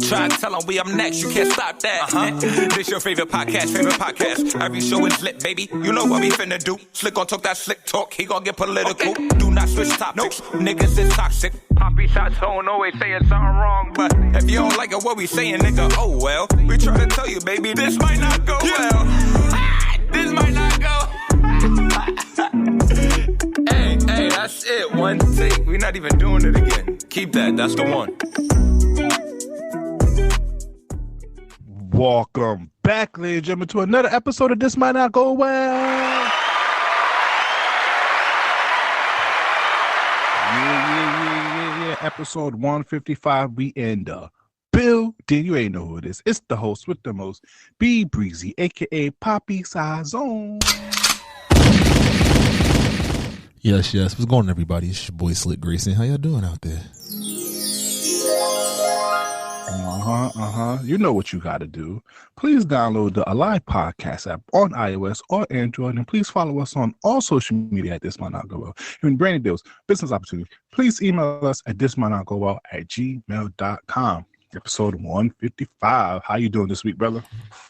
Try to tell them we up next, you can't stop that. This your favorite podcast. Every show is lit, baby. You know what we finna do. Slick gon' talk that slick talk, he gon' get political. Okay. Do not switch topics, niggas is toxic. Poppy shots don't always saying something wrong, but if you don't like it, what we saying, nigga, oh well. We try to tell you, baby, this might not go well. This might not go. Hey, that's it. One take. We're not even doing it again. Keep that. That's the one. Welcome back, ladies and gentlemen, to another episode of This Might Not Go Well. Yeah. Episode 155. We in the building. You ain't know who it is. It's the host with the most, B Breezy, aka Poppy Sazon. Yes. What's going on, everybody? It's your boy Slick Grayson. How y'all doing out there? You know what you got to do. Please download the Alive Podcast app on iOS or Android, and please follow us on all social media at This Might Not Go Well. Even branding deals, business opportunities, please email us at thismightnotgowell@gmail.com. Episode 155. How you doing this week, brother?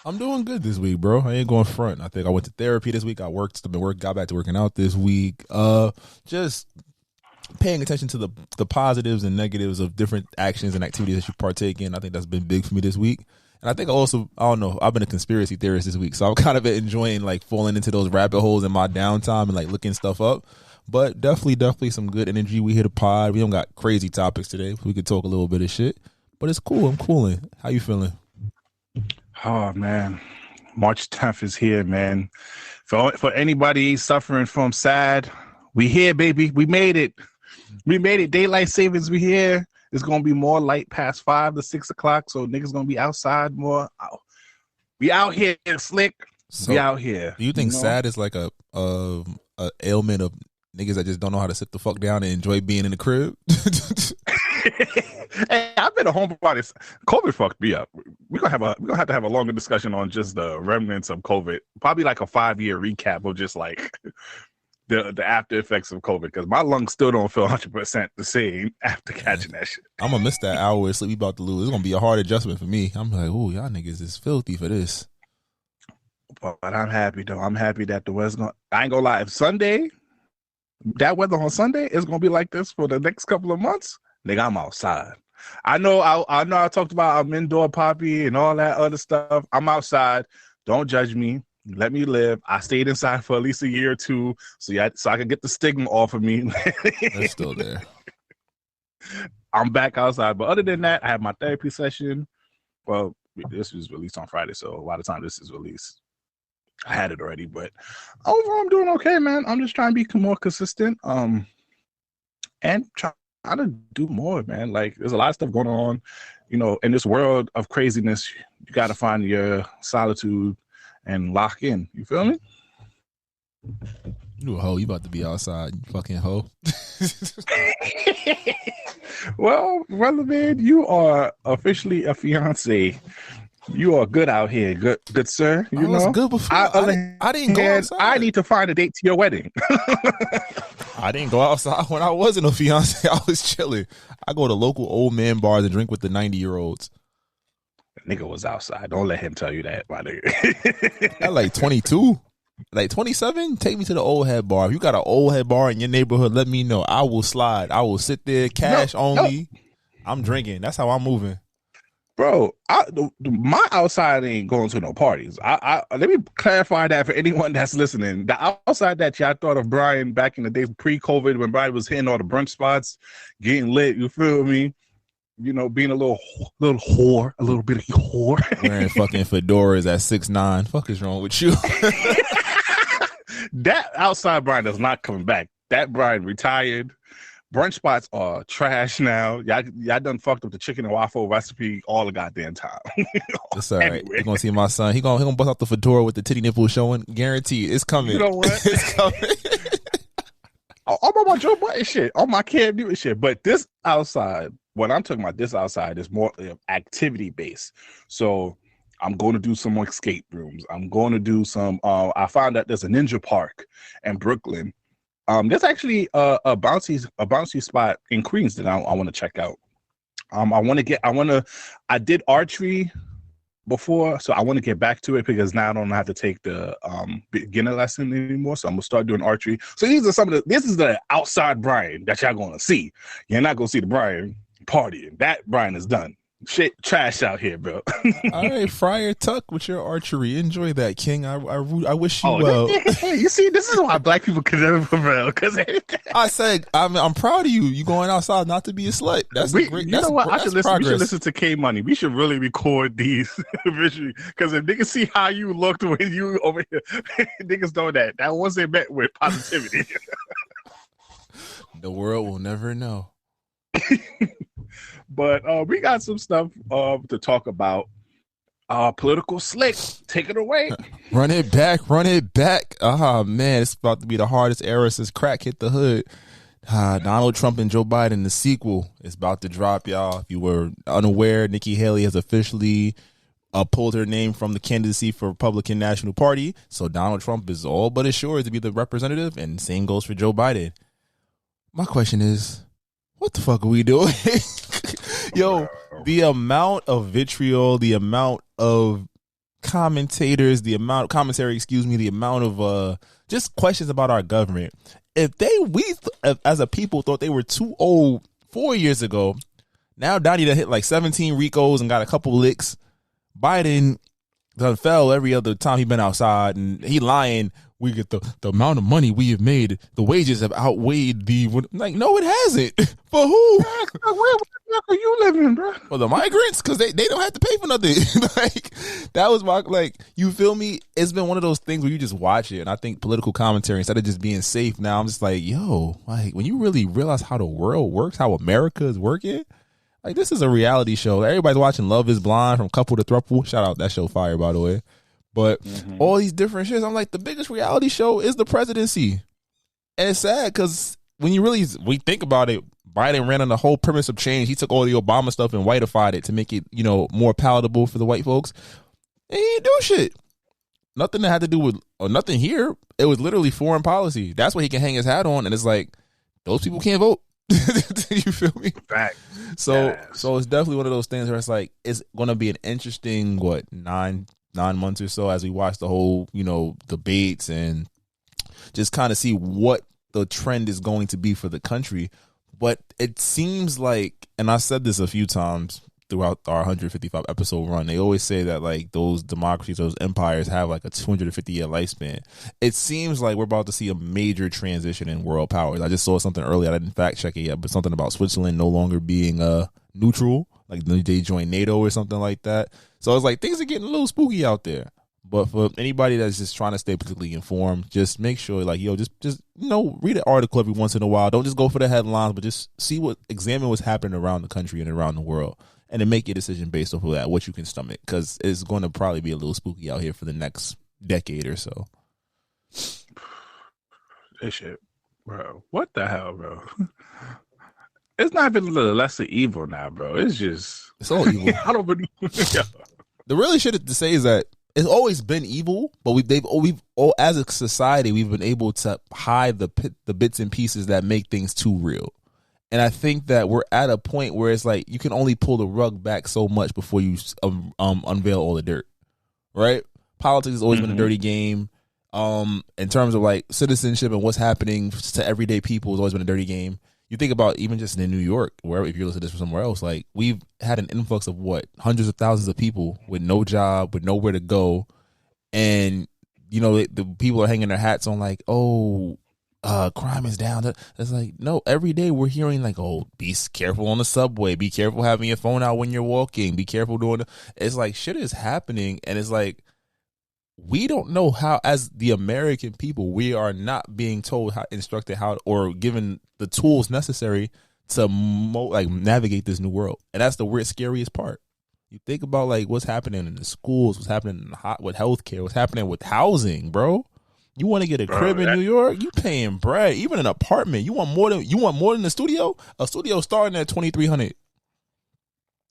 I'm doing good this week, bro. I ain't going front. I think I went to therapy this week. I got back to working out this week. Just paying attention to the positives and negatives of different actions and activities that you partake in. I think that's been big for me this week. And I think I don't know, I've been a conspiracy theorist this week, so I'm kind of enjoying like falling into those rabbit holes in my downtime and like looking stuff up. But definitely some good energy. We hit a pod. We don't got crazy topics today. We could talk a little bit of shit. But it's cool. I'm cooling. How you feeling? Oh, man. March 10th is here, man. For anybody suffering from SAD, we here, baby. We made it. Daylight savings, we here. It's going to be more light past 5 to 6 o'clock, so niggas going to be outside more. We out here, Slick. So, we out here. Do you think SAD is like a ailment of niggas that just don't know how to sit the fuck down and enjoy being in the crib? Hey, I've been a homebody. COVID fucked me up. We're gonna have to have a longer discussion on just the remnants of COVID. Probably like a 5-year recap of just like the after effects of COVID, because my lungs still don't feel 100% the same after catching that shit. I'm gonna miss that hour of sleep we about to lose. It's gonna be a hard adjustment for me. I'm like, oh, y'all niggas is filthy for this. But I'm happy though. I'm happy that the weather's gonna. I ain't gonna lie. If Sunday, that weather on Sunday is gonna be like this for the next couple of months, nigga, I'm outside. I know I talked about I'm indoor poppy and all that other stuff. I'm outside. Don't judge me. Let me live. I stayed inside for at least a year or two, so I can get the stigma off of me. It's still there. I'm back outside. But other than that, I have my therapy session. Well, this was released on Friday, so by the time this is released, I had it already. But overall, I'm doing okay, man. I'm just trying to be more consistent. And try to do more, man. Like, there's a lot of stuff going on, in this world of craziness. You got to find your solitude and lock in. You feel me? You a hoe. You about to be outside, you fucking hoe. Well, brother, man, you are officially a fiance. You are good out here, good sir. You know, good before. I didn't go outside. I need to find a date to your wedding. I didn't go outside when I wasn't a fiance. I was chilling. I go to local old man bars and drink with the 90-year-olds. Nigga was outside. Don't let him tell you that, my nigga. At like 22, like 27. Take me to the old head bar. If you got an old head bar in your neighborhood, let me know. I will slide. I will sit there, cash only. No. I'm drinking. That's how I'm moving. Bro, my outside ain't going to no parties. Let me clarify that for anyone that's listening. The outside that y'all thought of Brian back in the days pre-COVID, when Brian was hitting all the brunch spots, getting lit, you feel me? Being a little whore, a little bit of whore. Wearing fucking fedoras at 6'9". Fuck is wrong with you? That outside Brian is not coming back. That Brian retired. Brunch spots are trash now. Y'all done fucked up the chicken and waffle recipe all the goddamn time. It's all right. You're gonna see my son. He gonna bust out the fedora with the titty nipple showing. Guaranteed, it's coming. You know what? It's coming. I'm on my Joe Button shit, on my Cam Newton shit. But this outside, what I'm talking about, this outside is more activity based. So I'm going to do some more escape rooms. I'm going to do some. I found out there's a ninja park in Brooklyn. There's actually a bouncy spot in Queens that I want to check out. I did archery before, so I want to get back to it because now I don't have to take the beginner lesson anymore. So I'm gonna start doing archery. So this is the outside Brian that y'all gonna see. You're not gonna see the Brian partying. That Brian is done. Shit, trash out here, bro. All right, Friar Tuck with your archery. Enjoy that, King. I wish you well. Hey, you see, this is why black people can never prevail. Because I said, I'm proud of you. You going outside not to be a slut. That's great. You know what? We should listen to K Money. We should really record these visually. Because if niggas see how you looked when you over here, niggas know that wasn't met with positivity. The world will never know. But we got some stuff to talk about. Political slick. Take it away. Run it back. Oh, man, it's about to be the hardest era since crack hit the hood. Donald Trump and Joe Biden, the sequel, is about to drop, y'all. If you were unaware, Nikki Haley has officially pulled her name from the candidacy for Republican National Party. So Donald Trump is all but assured to be the representative, and same goes for Joe Biden. My question is, what the fuck are we doing? Yo, the amount of vitriol, the amount of commentators, the amount of just questions about our government. If as a people thought they were too old 4 years ago, now Donnie done hit like 17 Ricos and got a couple licks. Biden done fell every other time he been outside, and he lying. We get the amount of money we have made. The wages have outweighed no, it hasn't. For who? Where are you living, bro? For the migrants, because they don't have to pay for nothing. That was my you feel me? It's been one of those things where you just watch it, and I think political commentary, instead of just being safe, now I'm just like, yo, when you really realize how the world works, how America is working, this is a reality show. Everybody's watching Love Is Blind from couple to thruple. Shout out, that show fire, by the way. But all these different shits, I'm like, the biggest reality show is the presidency. And it's sad because when we think about it, Biden ran on the whole premise of change. He took all the Obama stuff and whiteified it to make it, more palatable for the white folks. And he didn't do shit. Nothing that had to do with, or nothing here. It was literally foreign policy. That's what he can hang his hat on. And it's like, those people can't vote. You feel me? Right. So it's definitely one of those things where it's like, it's going to be an interesting, 9 months or so as we watch the whole, debates and just kind of see what the trend is going to be for the country. But it seems like, and I said this a few times throughout our 155 episode run, they always say that those democracies, those empires have a 250-year lifespan. It seems like we're about to see a major transition in world powers. I just saw something earlier. I didn't fact check it yet, but something about Switzerland no longer being neutral, they joined NATO or something like that. So it's like things are getting a little spooky out there. But for anybody that's just trying to stay politically informed, just make sure just read an article every once in a while. Don't just go for the headlines, but just examine what's happening around the country and around the world, and then make your decision based off of that, what you can stomach, because it's going to probably be a little spooky out here for the next decade or so. This shit, bro. What the hell, bro? It's not even a little lesser evil now, bro. It's all evil. I don't believe. The really shit to say is that it's always been evil, but we've as a society we've been able to hide the bits and pieces that make things too real. And I think that we're at a point where it's like you can only pull the rug back so much before you unveil all the dirt, right? Politics has always been a dirty game. In terms of citizenship and what's happening to everyday people, has always been a dirty game. You think about even just in New York, where if you're listening to this from somewhere else, we've had an influx of hundreds of thousands of people with no job, with nowhere to go, and the people are hanging their hats on crime is down. It's no, every day we're hearing be careful on the subway, be careful having your phone out when you're walking, be careful doing. It's shit is happening, and it's we don't know how, as the American people, we are not being told instructed how, or given the tools necessary to navigate this new world. And that's the weird, scariest part. You think about what's happening in the schools, what's happening with healthcare, what's happening with housing, bro. You want to get a crib in New York, you paying bread. Even an apartment, you want more than a studio. A studio starting at $2,300.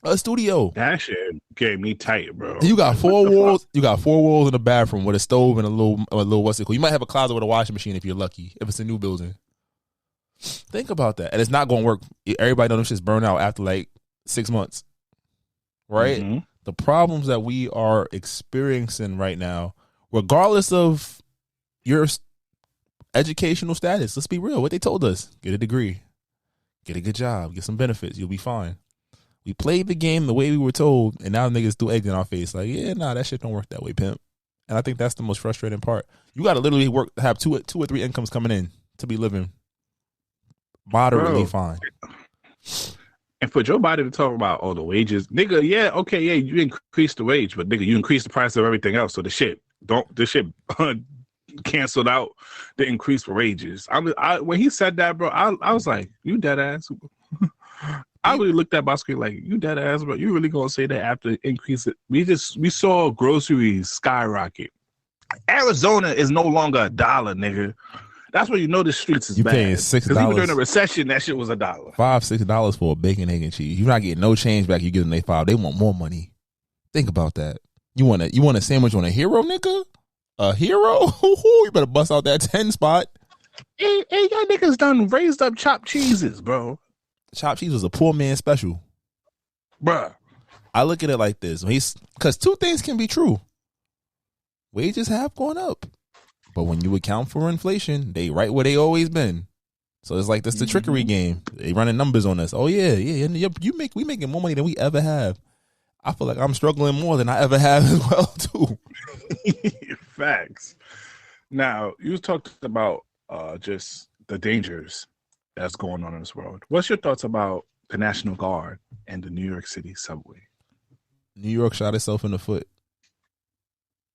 A studio. That shit gave me tight, bro. You got 4 walls. You got 4 walls in the bathroom with a stove and a little what's it called? You might have a closet with a washing machine if you're lucky. If it's a new building, think about that. And it's not going to work. Everybody knows this shit's burn out after 6 months, right? Mm-hmm. The problems that we are experiencing right now, regardless of your educational status, let's be real, what they told us, get a degree, get a good job, get some benefits, you'll be fine. We played the game the way we were told, and now niggas do egg in our face. Like, yeah, nah, that shit don't work that way, pimp. And I think that's the most frustrating part. You got to literally have two or three incomes coming in to be living moderately fine. And for Joe Biden to talk about the wages, nigga, yeah, okay, yeah, you increased the wage, but nigga, you increased the price of everything else. So this shit canceled out the increase for wages. When he said that, bro, I was like, you dead ass. I really looked at my screen like, you dead ass, bro. You really gonna say that after increase it? We saw groceries skyrocket. Arizona is no longer $1, nigga. That's when you know the streets is you bad. Paying $6 because even during a recession, that shit was $1. $5-6 for a bacon, egg, and cheese. You're not getting no change back. You give them they $5. They want more money. Think about that. You want a sandwich on a hero, nigga? A hero? You better bust out that 10 spot. Hey, y'all niggas done raised up chopped cheeses, bro. Chopped cheese was a poor man special, bruh. I look at it like this: because two things can be true. Wages have gone up, but when you account for inflation, they right where they always been. So it's like that's the trickery game. They running numbers on us. Oh yeah. We making more money than we ever have. I feel like I'm struggling more than I ever have as well too. Facts. Now you talked about just the dangers that's going on in this world. What's your thoughts about the National Guard and the New York City subway? New York shot itself in the foot.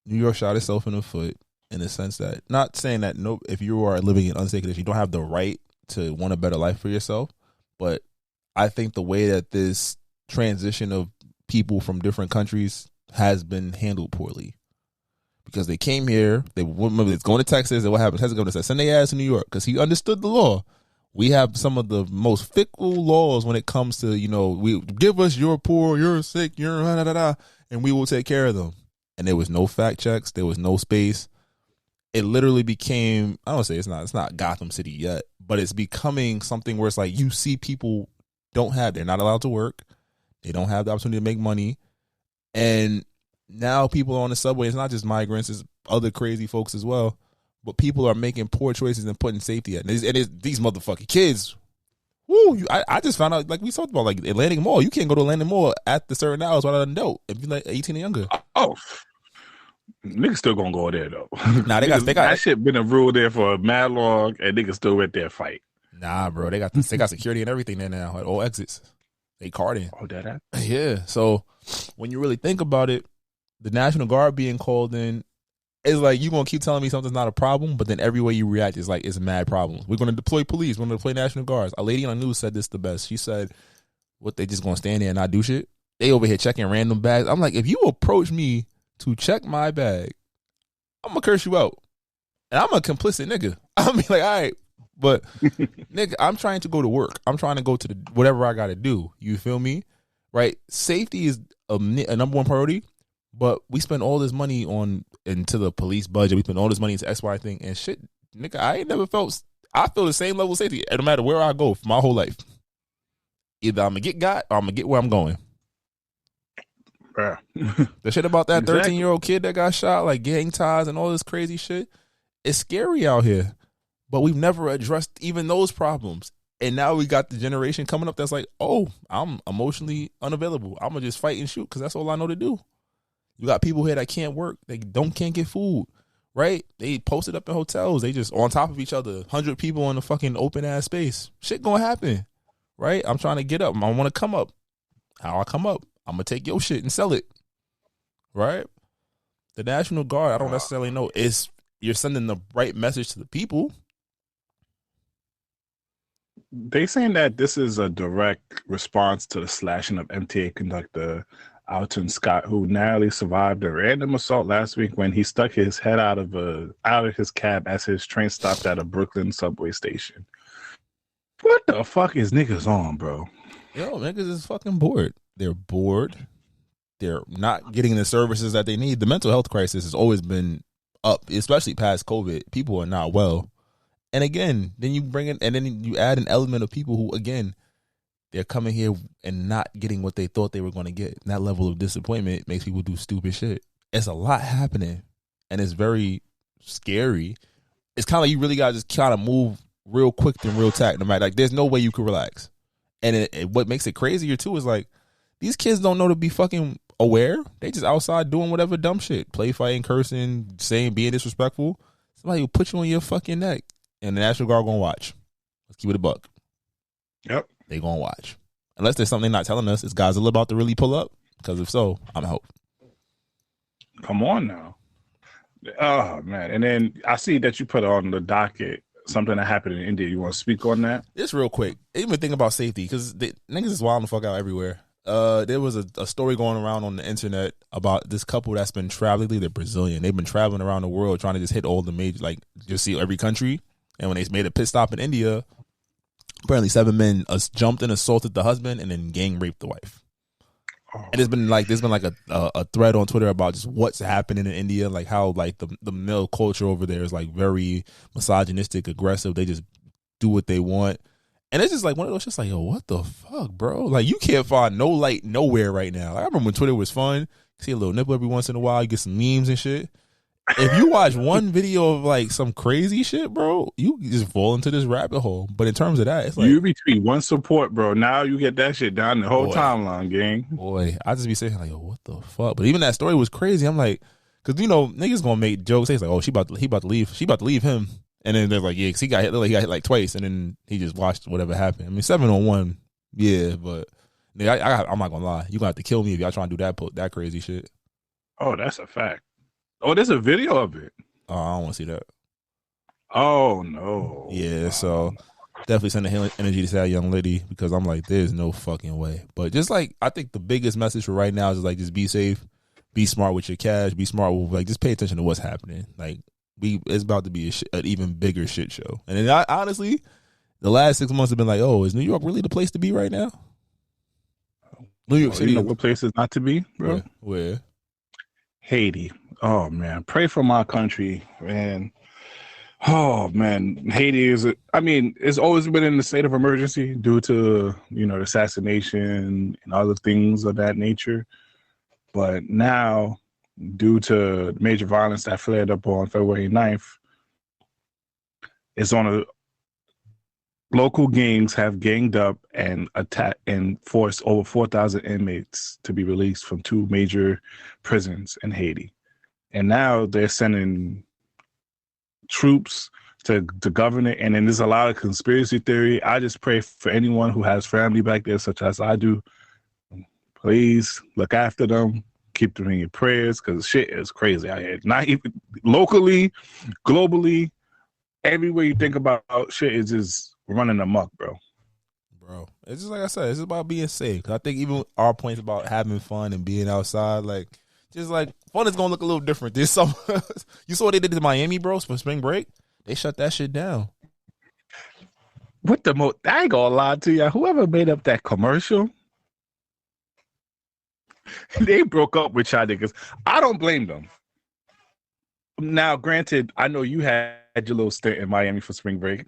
New York shot itself in the foot in the sense that, not saying that if you are living in unsafe conditions, you don't have the right to want a better life for yourself. But I think the way that this transition of people from different countries has been handled poorly. Because they came here, they remember it's going to Texas, and what happens? Texas governor said, send their ass to New York, because he understood the law. We have some of the most fickle laws when it comes to, we give us your poor, you're sick, you're and we will take care of them. And there was no fact checks, there was no space. It literally became, I don't say it's not Gotham City yet, but it's becoming something where it's like you see people they're not allowed to work, they don't have the opportunity to make money, and now people on the subway, it's not just migrants, it's other crazy folks as well. But people are making poor choices and putting safety at. And these motherfucking kids. Woo! I just found out, like we talked about, like Atlantic Mall. You can't go to Atlantic Mall at the certain hours without an adult if you're like 18 and younger. Oh, niggas still gonna go there though. Nah, they got that shit been a rule there for mad long, and niggas still went there fight. Nah, bro, they got security and everything there now at all exits. They card in. Oh, that? Yeah. So when you really think about it, the National Guard being called in. It's like you gonna keep telling me something's not a problem, but then every way you react is like it's mad problems. We're gonna deploy police. We're gonna deploy National Guards. A lady on the news said this the best. She said, "What, they just gonna stand there and not do shit? They over here checking random bags." I'm like, if you approach me to check my bag, I'm gonna curse you out, and I'm a complicit nigga. I'm be like, all right, but nigga, I'm trying to go to work. I'm trying to go to whatever I gotta do. You feel me? Right? Safety is a number one priority. But we spend all this money into the police budget. We spend all this money into XY thing and shit. Nigga, I ain't never I feel the same level of safety no matter where I go for my whole life. Either I'm going to get got or I'm going to get where I'm going. Yeah. The shit about that 13-year-old kid that got shot, like gang ties and all this crazy shit, it's scary out here. But we've never addressed even those problems. And now we got the generation coming up that's like, oh, I'm emotionally unavailable. I'm going to just fight and shoot because that's all I know to do. You got people here that can't work. They can't get food, right? They posted up in hotels. They just on top of each other. 100 people in a fucking open ass space. Shit gonna happen, right? I'm trying to get up. I want to come up. How I come up? I'm gonna take your shit and sell it, right? The National Guard, I don't necessarily know. You're sending the right message to the people. They saying that this is a direct response to the slashing of MTA conductor Alton Scott, who narrowly survived a random assault last week when he stuck his head out of his cab as his train stopped at a Brooklyn subway station. What the fuck is niggas on, bro? Yo, niggas is fucking bored. They're bored. They're not getting the services that they need. The mental health crisis has always been up, especially past COVID. People are not well. And again, then you bring in, and then you add an element of people who, again, they're coming here and not getting what they thought they were going to get. And that level of disappointment makes people do stupid shit. It's a lot happening, and it's very scary. It's kind of like you really got to just kind of move real quick and real tact. No matter, like, there's no way you could relax. And what makes it crazier too is like these kids don't know to be fucking aware. They just outside doing whatever dumb shit, play fighting, cursing, saying, being disrespectful. Somebody will put you on your fucking neck, and the National Guard gonna watch. Let's keep it a buck. Yep. They gonna watch. Unless there's something they're not telling us, is Godzilla about to really pull up? Because if so, I'm out. Come on now. Oh, man. And then I see that you put on the docket something that happened in India. You want to speak on that? Just real quick. Even think about safety, because niggas is wilding the fuck out everywhere. There was a story going around on the internet about this couple that's been traveling. They're Brazilian. They've been traveling around the world trying to just hit all the major, like, just see every country. And when they made a pit stop in India, apparently 7 men jumped and assaulted the husband and then gang raped the wife. And there's been like a thread on Twitter about just what's happening in India, like how like the male culture over there is like very misogynistic, aggressive. They just do what they want, and it's just like one of those just like, yo, what the fuck, bro? Like, you can't find no light nowhere right now. Like, I remember when Twitter was fun. See a little nipple every once in a while. You get some memes and shit. If you watch one video of like some crazy shit, bro, you just fall into this rabbit hole. But in terms of that, it's like you retweet one support, bro. Now you get that shit down the whole timeline, gang. Boy, I just be saying like, yo, what the fuck? But even that story was crazy. I'm like, because you know niggas gonna make jokes. It's like, oh, he about to leave. She about to leave him. And then they're like, yeah, 'cause he got hit like twice, and then he just watched whatever happened. I mean, 7-on-1, yeah, but nigga, I'm not gonna lie. You gonna have to kill me if y'all trying to do that crazy shit. Oh, that's a fact. Oh, there's a video of it. Oh, I don't want to see that. Oh no. Yeah, so definitely send the energy to that young lady, because I'm like, there's no fucking way. But just like, I think the biggest message for right now is like, just be safe, be smart with your cash, be smart with, like, just pay attention to what's happening. Like, it's about to be an even bigger shit show. And then honestly, the last 6 months have been like, oh, is New York really the place to be right now? New York City. You know what place is not to be, bro? Where? Haiti. Oh man, pray for my country, man. Oh man, Haiti it's always been in a state of emergency due to, the assassination and other things of that nature. But now, due to major violence that flared up on February 9th, it's on a local gangs have ganged up and attacked and forced over 4,000 inmates to be released from 2 major prisons in Haiti. And now they're sending troops to govern it. And then there's a lot of conspiracy theory. I just pray for anyone who has family back there, such as I do. Please look after them. Keep them in your prayers, because shit is crazy out here. Not even locally, globally, everywhere you think about shit is just running amok, bro. It's just like I said, it's about being safe. 'Cause I think even our points about having fun and being outside, like, just like, fun is gonna look a little different this summer. You saw what they did to Miami, bro, for spring break? They shut that shit down. I ain't gonna lie to you. Whoever made up that commercial, they broke up with y'all niggas. I don't blame them. Now, granted, I know you had your little stint in Miami for spring break.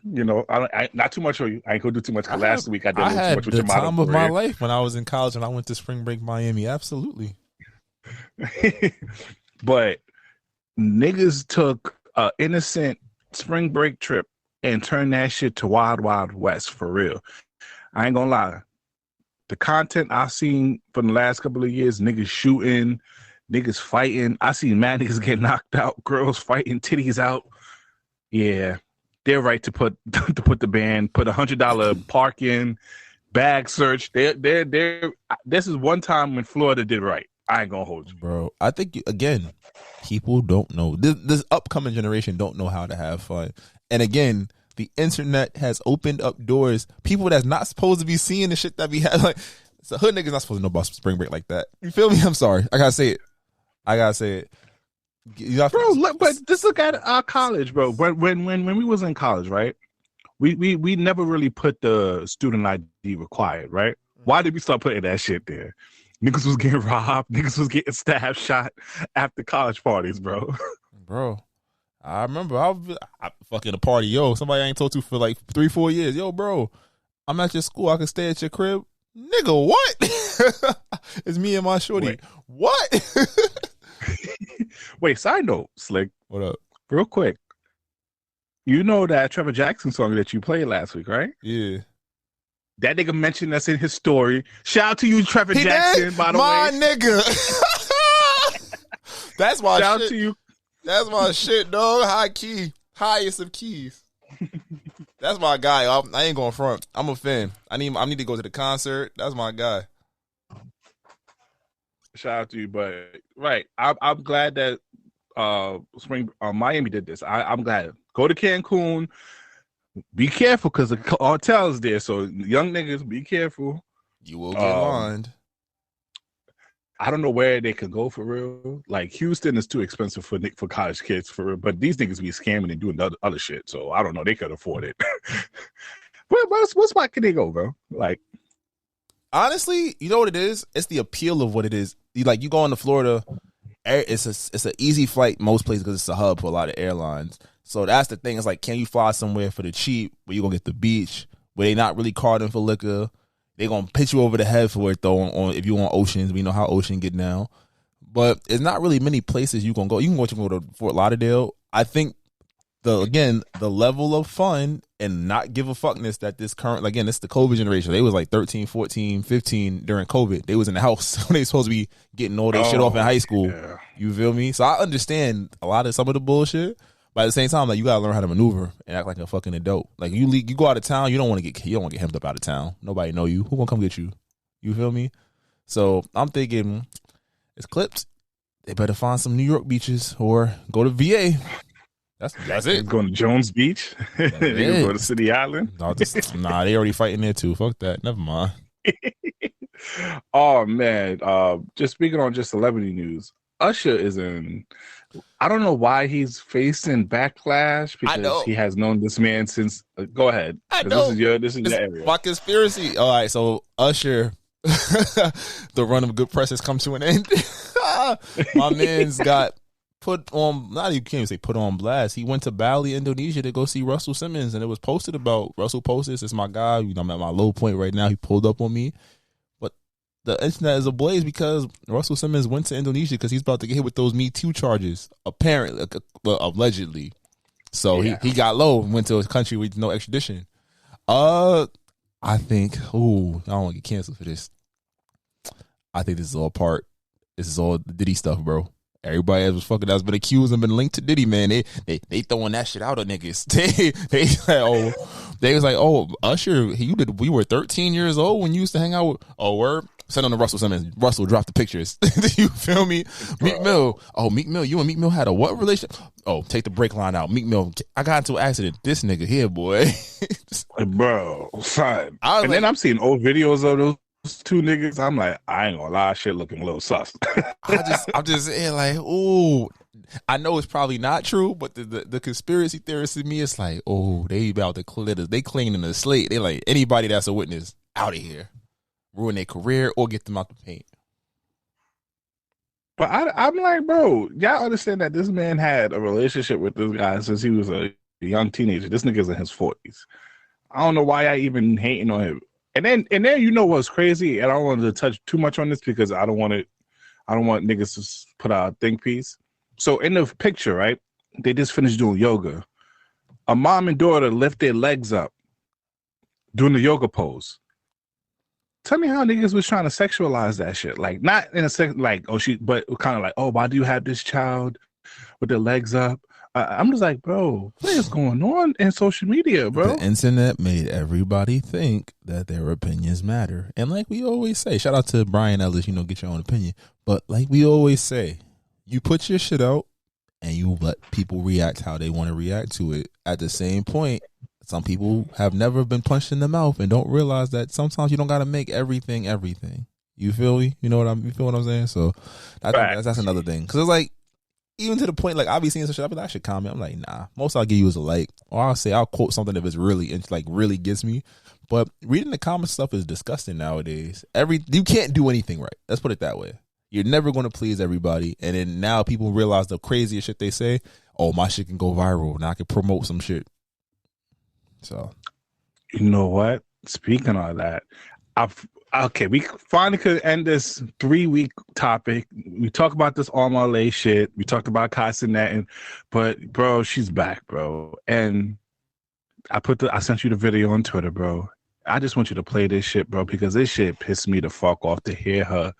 I not too much for you. I ain't gonna do too much, because last week I did too much with your model. I had the time of my life when I was in college and I went to spring break Miami. Absolutely. But niggas took an innocent spring break trip and turned that shit to Wild Wild West, for real. I ain't gonna lie. The content I've seen from the last couple of years, niggas shooting, niggas fighting. I seen mad niggas get knocked out, girls fighting, titties out. Yeah, they're right to put the ban, put $100 parking, bag search. This is one time when Florida did right. I ain't gonna hold you, bro. I think again, people don't know. This upcoming generation don't know how to have fun. And again, the internet has opened up doors. People that's not supposed to be seeing the shit that we have, like, so hood niggas not supposed to know about spring break like that. You feel me? I'm sorry. I gotta say it. Bro, but just look at our college, bro. When we was in college, right? We never really put the student ID required, right? Why did we start putting that shit there? Niggas was getting robbed. Niggas was getting stabbed, shot after college parties, bro. Bro, I remember I fucking a party. Yo, somebody I ain't talked to for like 3-4 years. Yo, bro, I'm at your school. I can stay at your crib. Nigga, what? It's me and my shorty. Wait. What? Wait, side note, Slick. What up? Real quick. You know that Trevor Jackson song that you played last week, right? Yeah. That nigga mentioned us in his story. Shout out to you, Trevor Jackson, did? by the my way. nigga. That's my Shout shit. out to you. That's my shit, dog. High key. Highest of keys. That's my guy. I ain't going front. I'm a fan. I need to go to the concert. That's my guy. Shout out to you, but right. I'm glad that Miami did this. I'm glad. Go to Cancun. Be careful because the cartel's there. So young niggas, be careful. You will get lined. I don't know where they could go for real. Like Houston is too expensive for college kids for real. But these niggas be scamming and doing other shit. So I don't know. They could afford it. what spot can they go, bro? Like, honestly, you know what it is? It's the appeal of what it is. You go into Florida. It's an easy flight most places because it's a hub for a lot of airlines. So that's the thing. It's like, can you fly somewhere for the cheap where you're gonna get the beach, where they not really carding for liquor? They gonna pitch you over the head for it though. On if you want Oceans, we know how Ocean get down. But it's not really many places you can go. You can go to Fort Lauderdale. I think the level of fun and not give a fuckness that this current, again, it's the COVID generation. They was like 13, 14, 15 during COVID. They was in the house when they supposed to be getting all their shit off in high school. Yeah. You feel me? So I understand some of the bullshit, but at the same time, like, you gotta learn how to maneuver and act like a fucking adult. Like, you go out of town, you don't want to get hemmed up out of town. Nobody know you. Who gonna come get you? You feel me? So I'm thinking, it's clips. They better find some New York beaches or go to VA. That's it. Going to Jones Beach. They go to City Island. Nah, they already fighting there too. Fuck that. Never mind. Oh man. Just speaking on just celebrity news, Usher is in. I don't know why he's facing backlash because he has known this man since. Go ahead. I know. This is your area. My conspiracy. All right, so Usher, the run of good press has come to an end. My man's got put on, not even can't even say put on blast. He went to Bali, Indonesia to go see Russell Simmons, and it was posted about Russell posted, "This is my guy. I'm at my low point right now. He pulled up on me." But the internet is ablaze because Russell Simmons went to Indonesia because he's about to get hit with those Me Too charges, apparently, allegedly. So he got low and went to a country with no extradition. I think, I don't want to get canceled for this. I think this is all part. This is all the Diddy stuff, bro. Everybody that's been accused and been linked to Diddy, man. They throwing that shit out of niggas. They was like, oh, Usher, we were 13 years old when you used to hang out with, word? Send on to Russell Simmons. Russell, drop the pictures. You feel me? Meek Mill. Oh, Meek Mill, you and Meek Mill had a what relationship? Oh, take the break line out. Meek Mill, I got into an accident. This nigga here, boy. Bro, son. Then I'm seeing old videos of those two niggas. I'm like, I ain't gonna lie, shit looking a little sus. I'm just saying, like, ooh, I know it's probably not true, but the conspiracy theorist in me is like, oh, they about to clear this. They cleaning the slate. They like, anybody that's a witness out of here, ruin their career or get them out the paint. But I'm like, bro, y'all understand that this man had a relationship with this guy since he was a young teenager. This nigga's in his 40s. I don't know why I even hating on him. And then you know what's crazy? And I don't want to touch too much on this because I don't want niggas to put out a think piece. So in the picture, right, they just finished doing yoga. A mom and daughter lift their legs up doing the yoga pose. Tell me how niggas was trying to sexualize that shit. Like, not in a second, like, but kind of like, oh, why do you have this child with their legs up? I'm just like, bro, what is going on in social media, bro? The internet made everybody think that their opinions matter. And like we always say, shout out to Brian Ellis, get your own opinion. But like we always say, you put your shit out and you let people react how they want to react to it. At the same point, some people have never been punched in the mouth and don't realize that sometimes you don't got to make everything. You feel me? You feel what I'm saying? So that's another thing. Because it's like, even to the point, like, I'll be seeing some shit, I'll be like, I should comment. I'm like, nah. Most I'll give you is a like. Or I'll quote something if it's really, really gets me. But reading the comment stuff is disgusting nowadays. You can't do anything right. Let's put it that way. You're never going to please everybody. And then now people realize the craziest shit they say, oh, my shit can go viral. Now I can promote some shit. So. You know what? Speaking of that, Okay, we finally could end this 3-week topic. We talked about this Omah Lay shit. We talked about Tyson, but bro, she's back, bro. And I sent you the video on Twitter, bro. I just want you to play this shit, bro, because this shit pissed me the fuck off to hear her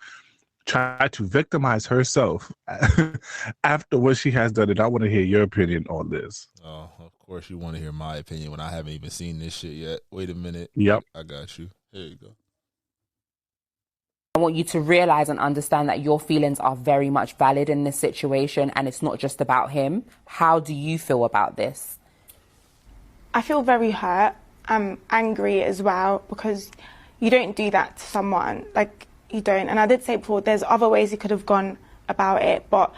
try to victimize herself after what she has done. And I want to hear your opinion on this. Oh, of course you want to hear my opinion when I haven't even seen this shit yet. Wait a minute. Yep. I got you. Here you go. I want you to realize and understand that your feelings are very much valid in this situation, and it's not just about him. How do you feel about this? I feel very hurt. I'm angry as well, because you don't do that to someone. Like, you don't. And I did say before, there's other ways he could have gone about it, but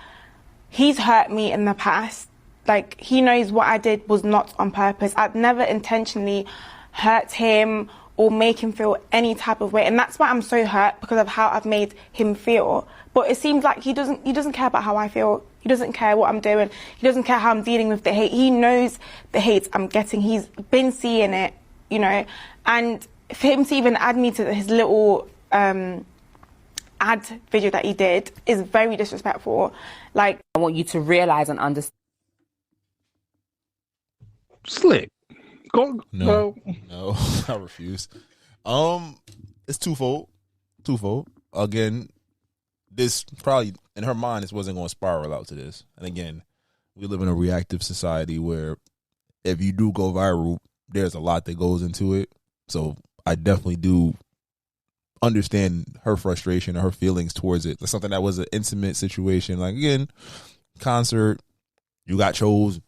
he's hurt me in the past. Like, he knows what I did was not on purpose. I'd never intentionally hurt him or make him feel any type of way. And that's why I'm so hurt, because of how I've made him feel. But it seems like he doesn't care about how I feel. He doesn't care what I'm doing. He doesn't care how I'm dealing with the hate. He knows the hate I'm getting. He's been seeing it, you know. And for him to even add me to his little ad video that he did is very disrespectful. Like, I want you to realize and understand. Slick. Go. No, I refuse. It's twofold. Again, this probably in her mind, this wasn't going to spiral out to this. And again, we live in a reactive society where if you do go viral, there's a lot that goes into it. So I definitely do understand her frustration or her feelings towards it. That's something that was an intimate situation. Like, again, concert, you got chose.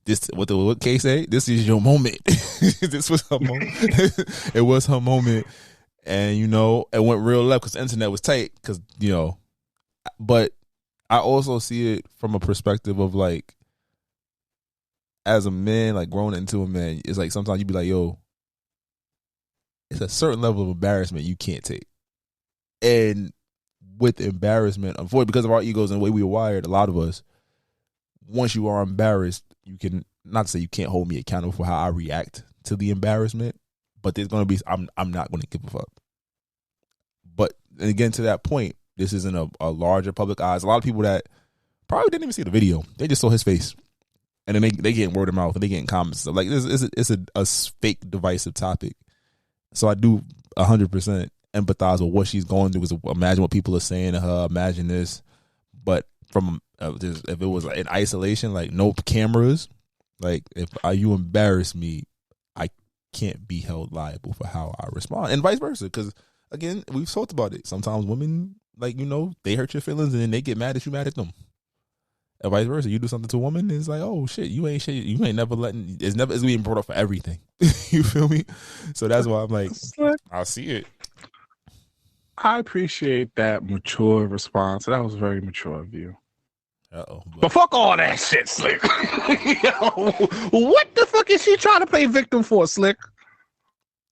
This what Kay say? This is your moment. This was her moment. It was her moment, and you know it went real left because the internet was tight. Because you know, but I also see it from a perspective of like, as a man, like growing into a man, it's like sometimes you be like, yo, it's a certain level of embarrassment you can't take, and with embarrassment, unfortunately, because of our egos and the way we were wired, a lot of us, once you are embarrassed, you can, not to say you can't hold me accountable for how I react to the embarrassment, but there's going to be, I'm not going to give a fuck. But and again, to that point, this isn't a larger public eyes. A lot of people that probably didn't even see the video, they just saw his face, and then they getting word of mouth and they getting comments. So like it's a fake divisive topic. So I do 100% empathize with what she's going through. Because imagine what people are saying to her. Imagine this, but from if it was like in isolation, like no cameras, like if you embarrass me, I can't be held liable for how I respond, and vice versa. Because again, we've talked about it. Sometimes women, like, you know, they hurt your feelings and then they get mad at you, mad at them. And vice versa, you do something to a woman, it's like, oh shit, you ain't never letting. It's being brought up for everything. You feel me? So that's why I'm like, I see it. I appreciate that mature response. That was very mature of you. But fuck all that shit, Slick. Yo, what the fuck is she trying to play victim for, Slick?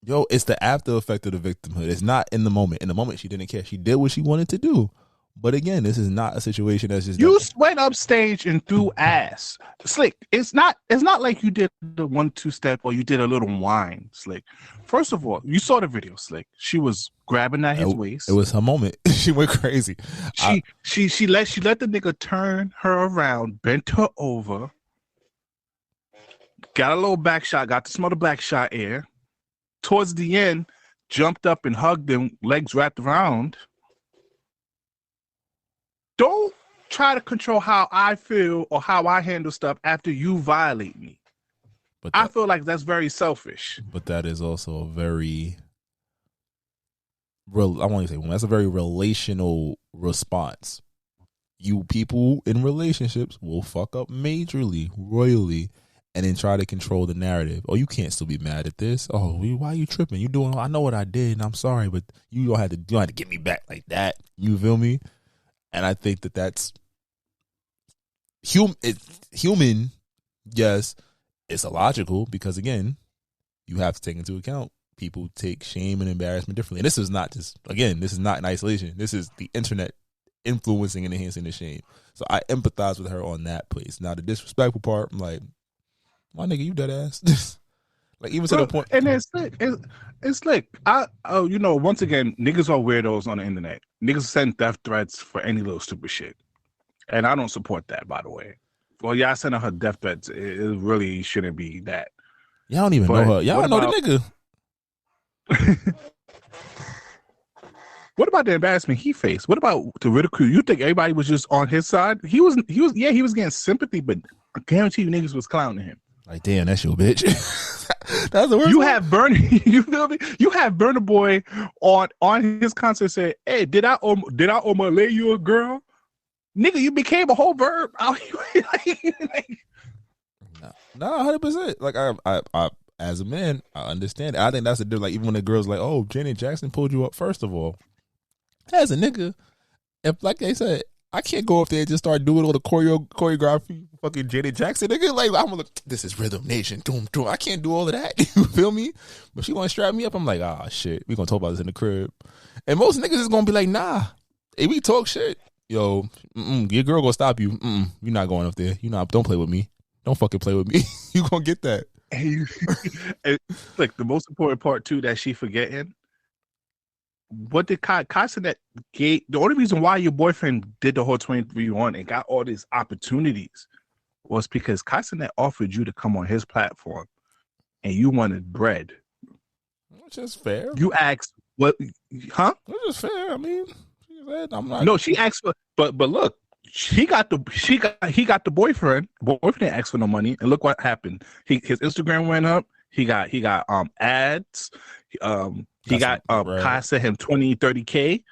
Yo, it's the after effect of the victimhood. It's not in the moment. In the moment, she didn't care. She did what she wanted to do. But again, this is not a situation that's just... You went upstage and threw ass. Slick, it's not like you did the 1-2 step or you did a little whine, Slick. First of all, you saw the video, Slick. She was grabbing at his waist. It was her moment. She went crazy. She let the nigga turn her around, bent her over, got a little back shot, got to smell the back shot air. Towards the end, jumped up and hugged him, legs wrapped around. Don't try to control how I feel or how I handle stuff after you violate me. But I feel like that's very selfish. But that is also a very real. I want to say that's a very relational response. You people in relationships will fuck up majorly, royally, and then try to control the narrative. Oh, you can't still be mad at this. Oh, why are you tripping? You doing? I know what I did, and I'm sorry, but you don't have to get me back like that. You feel me? And I think that's human. Yes, it's illogical because, again, you have to take into account people take shame and embarrassment differently. And this is not in isolation. This is the internet influencing and enhancing the shame. So I empathize with her on that place. Now, the disrespectful part, I'm like, my nigga, you dead ass. Like even to the point. And it's slick. It's slick. Once again, niggas are weirdos on the internet. Niggas send death threats for any little stupid shit, and I don't support that. By the way, well, y'all sending her death threats. It really shouldn't be that. Y'all don't even know her. Y'all know the nigga. What about the embarrassment he faced? What about the ridicule? You think everybody was just on his side? He was getting sympathy, but I guarantee you niggas was clowning him. Like, damn, that's your bitch. That's the worst. You have you feel me? You have Burna Boy on his concert say, "Hey, did I Omah Lay you a girl?" Nigga, you became a whole verb. No, 100%. Like I as a man, I understand it. I think that's the difference. Like even when the girls like, "Oh, Janet Jackson pulled you up." First of all, as a nigga, if like they said, I can't go up there and just start doing all the choreography, fucking Janet Jackson, nigga. Like I'm gonna, this is Rhythm Nation, doom doom. I can't do all of that. You feel me? But she want to strap me up. I'm like, ah, shit. We gonna talk about this in the crib. And most niggas is gonna be like, nah. If we talk shit, yo, your girl gonna stop you. You're not going up there. Don't play with me. Don't fucking play with me. You gonna get that. Like the most important part too that she forgetting. What did Tyson that gave the only reason why your boyfriend did the whole 23-1 and got all these opportunities was because Tyson that offered you to come on his platform and you wanted bread. Which is fair. You asked what, huh? Which is fair. I mean, I'm not. No, she asked for, but look, he got the boyfriend. Boyfriend didn't ask for no money, and look what happened. His Instagram went up. He got ads. He got Kai sent him 20, 30K.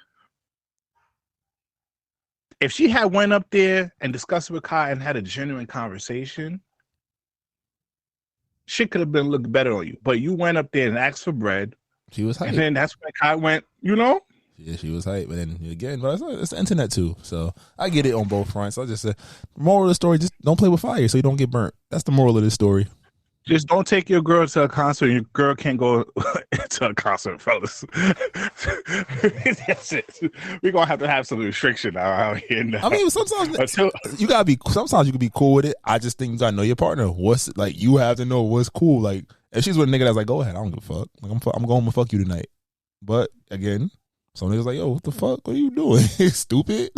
If she had went up there and discussed with Kai and had a genuine conversation, shit could have been looked better on you. But you went up there and asked for bread. She was hype. And then that's when Kai went, Yeah, she was hype. But then again, but it's the internet too. So I get it on both fronts. I just said, moral of the story, just don't play with fire so you don't get burnt. That's the moral of this story. Just don't take your girl to a concert. Your girl can't go to a concert, fellas. That's it. We're gonna have to have some restriction out here now. I mean, sometimes you gotta be. Sometimes you can be cool with it. I just think you gotta know your partner. What's like you have to know what's cool. Like if she's with a nigga that's like, go ahead, I don't give a fuck. Like I'm going to fuck you tonight. But again, some niggas like, yo, what the fuck? What are you doing? Stupid.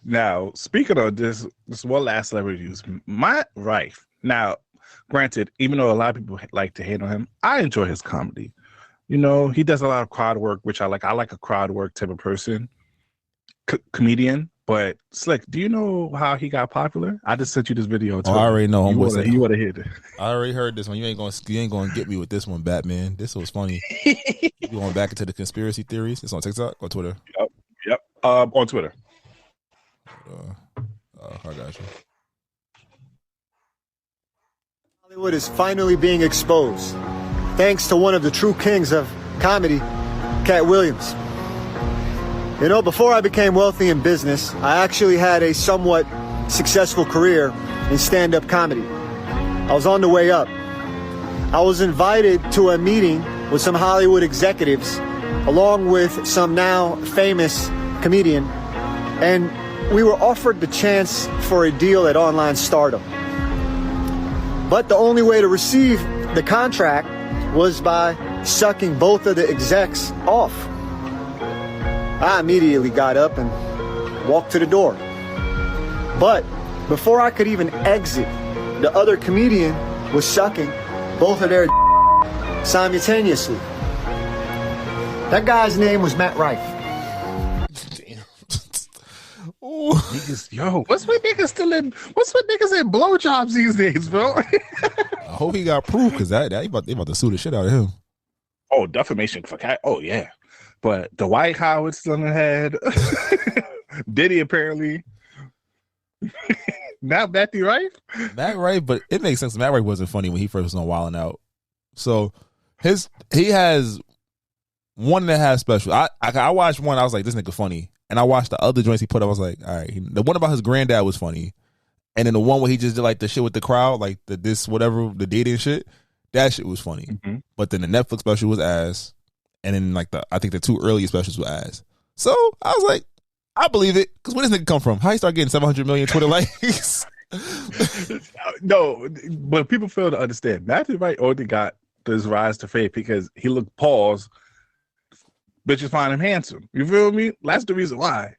Now, speaking of this one last celebrity news, Rife. Now, granted, even though a lot of people like to hate on him, I enjoy his comedy. He does a lot of crowd work, which I like. I like a crowd work type of person, comedian. But Slick, do you know how he got popular? I just sent you this video. I already know. You want to hear it. I already heard this one. You ain't gonna get me with this one, Batman. This was funny. You going back into the conspiracy theories? It's on TikTok or Twitter? Yep. On Twitter. I got you. Hollywood is finally being exposed, thanks to one of the true kings of comedy, Cat Williams. Before I became wealthy in business, I actually had a somewhat successful career in stand-up comedy. I was on the way up. I was invited to a meeting with some Hollywood executives, along with some now famous comedian, and we were offered the chance for a deal at Online Stardom. But the only way to receive the contract was by sucking both of the execs off. I immediately got up and walked to the door. But before I could even exit, the other comedian was sucking both of their simultaneously. That guy's name was Matt Rife. Niggas, what's with niggas in blowjobs these days, bro? I hope he got proof because they about to sue the shit out of him. Oh, defamation for cat. Oh yeah, but the White Howard still in the head. Diddy apparently. Now Matthew Rife. Matt Rife, but it makes sense. Matt Rife wasn't funny when he first was on Wild 'N Out. So he has 1.5 special. I watched one. I was like, this nigga funny. And I watched the other joints he put up. I was like, all right. The one about his granddad was funny. And then the one where he just did like the shit with the crowd, like the dating shit, that shit was funny. Mm-hmm. But then the Netflix special was ass. And then like I think the 2 earlier specials were ass. So I was like, I believe it. Because where does this nigga come from? How he start getting 700 million Twitter likes? No, but people fail to understand. Matthew Wright only got this rise to fame because he looked paused. Bitches find him handsome. You feel me? That's the reason why.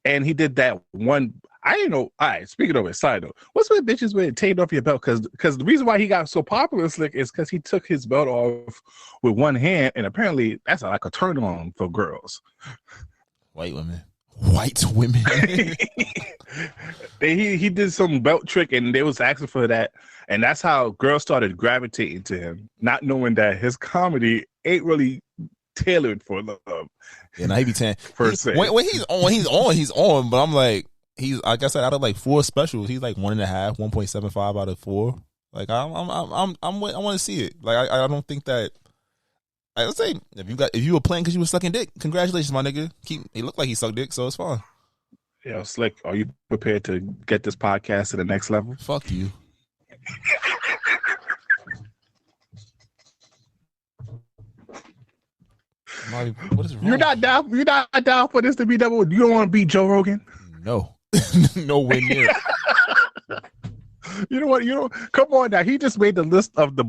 And he did that one. I didn't know. All right, speaking of it, side note, what's with bitches with taking off your belt? Because the reason why he got so popular, Slick, is because he took his belt off with one hand, and apparently that's like a turn on for girls. White women. He did some belt trick, and they was asking for that, and that's how girls started gravitating to him, not knowing that his comedy ain't really tailored for love. Yeah, now he be tan. Per se. When he's on. But I'm like, he's like I said, out of like 4 specials, he's like 1.5, 1.75 out of 4. Like I want to see it. Like I don't think that. I would say if you were playing because you were sucking dick, congratulations, my nigga. He looked like he sucked dick, so it's fine. Yo, Slick, are you prepared to get this podcast to the next level? Fuck you. What is wrong? You're not down for this to be double. You don't want to beat Joe Rogan? No. Nowhere near. You know what? Come on now. He just made the list of the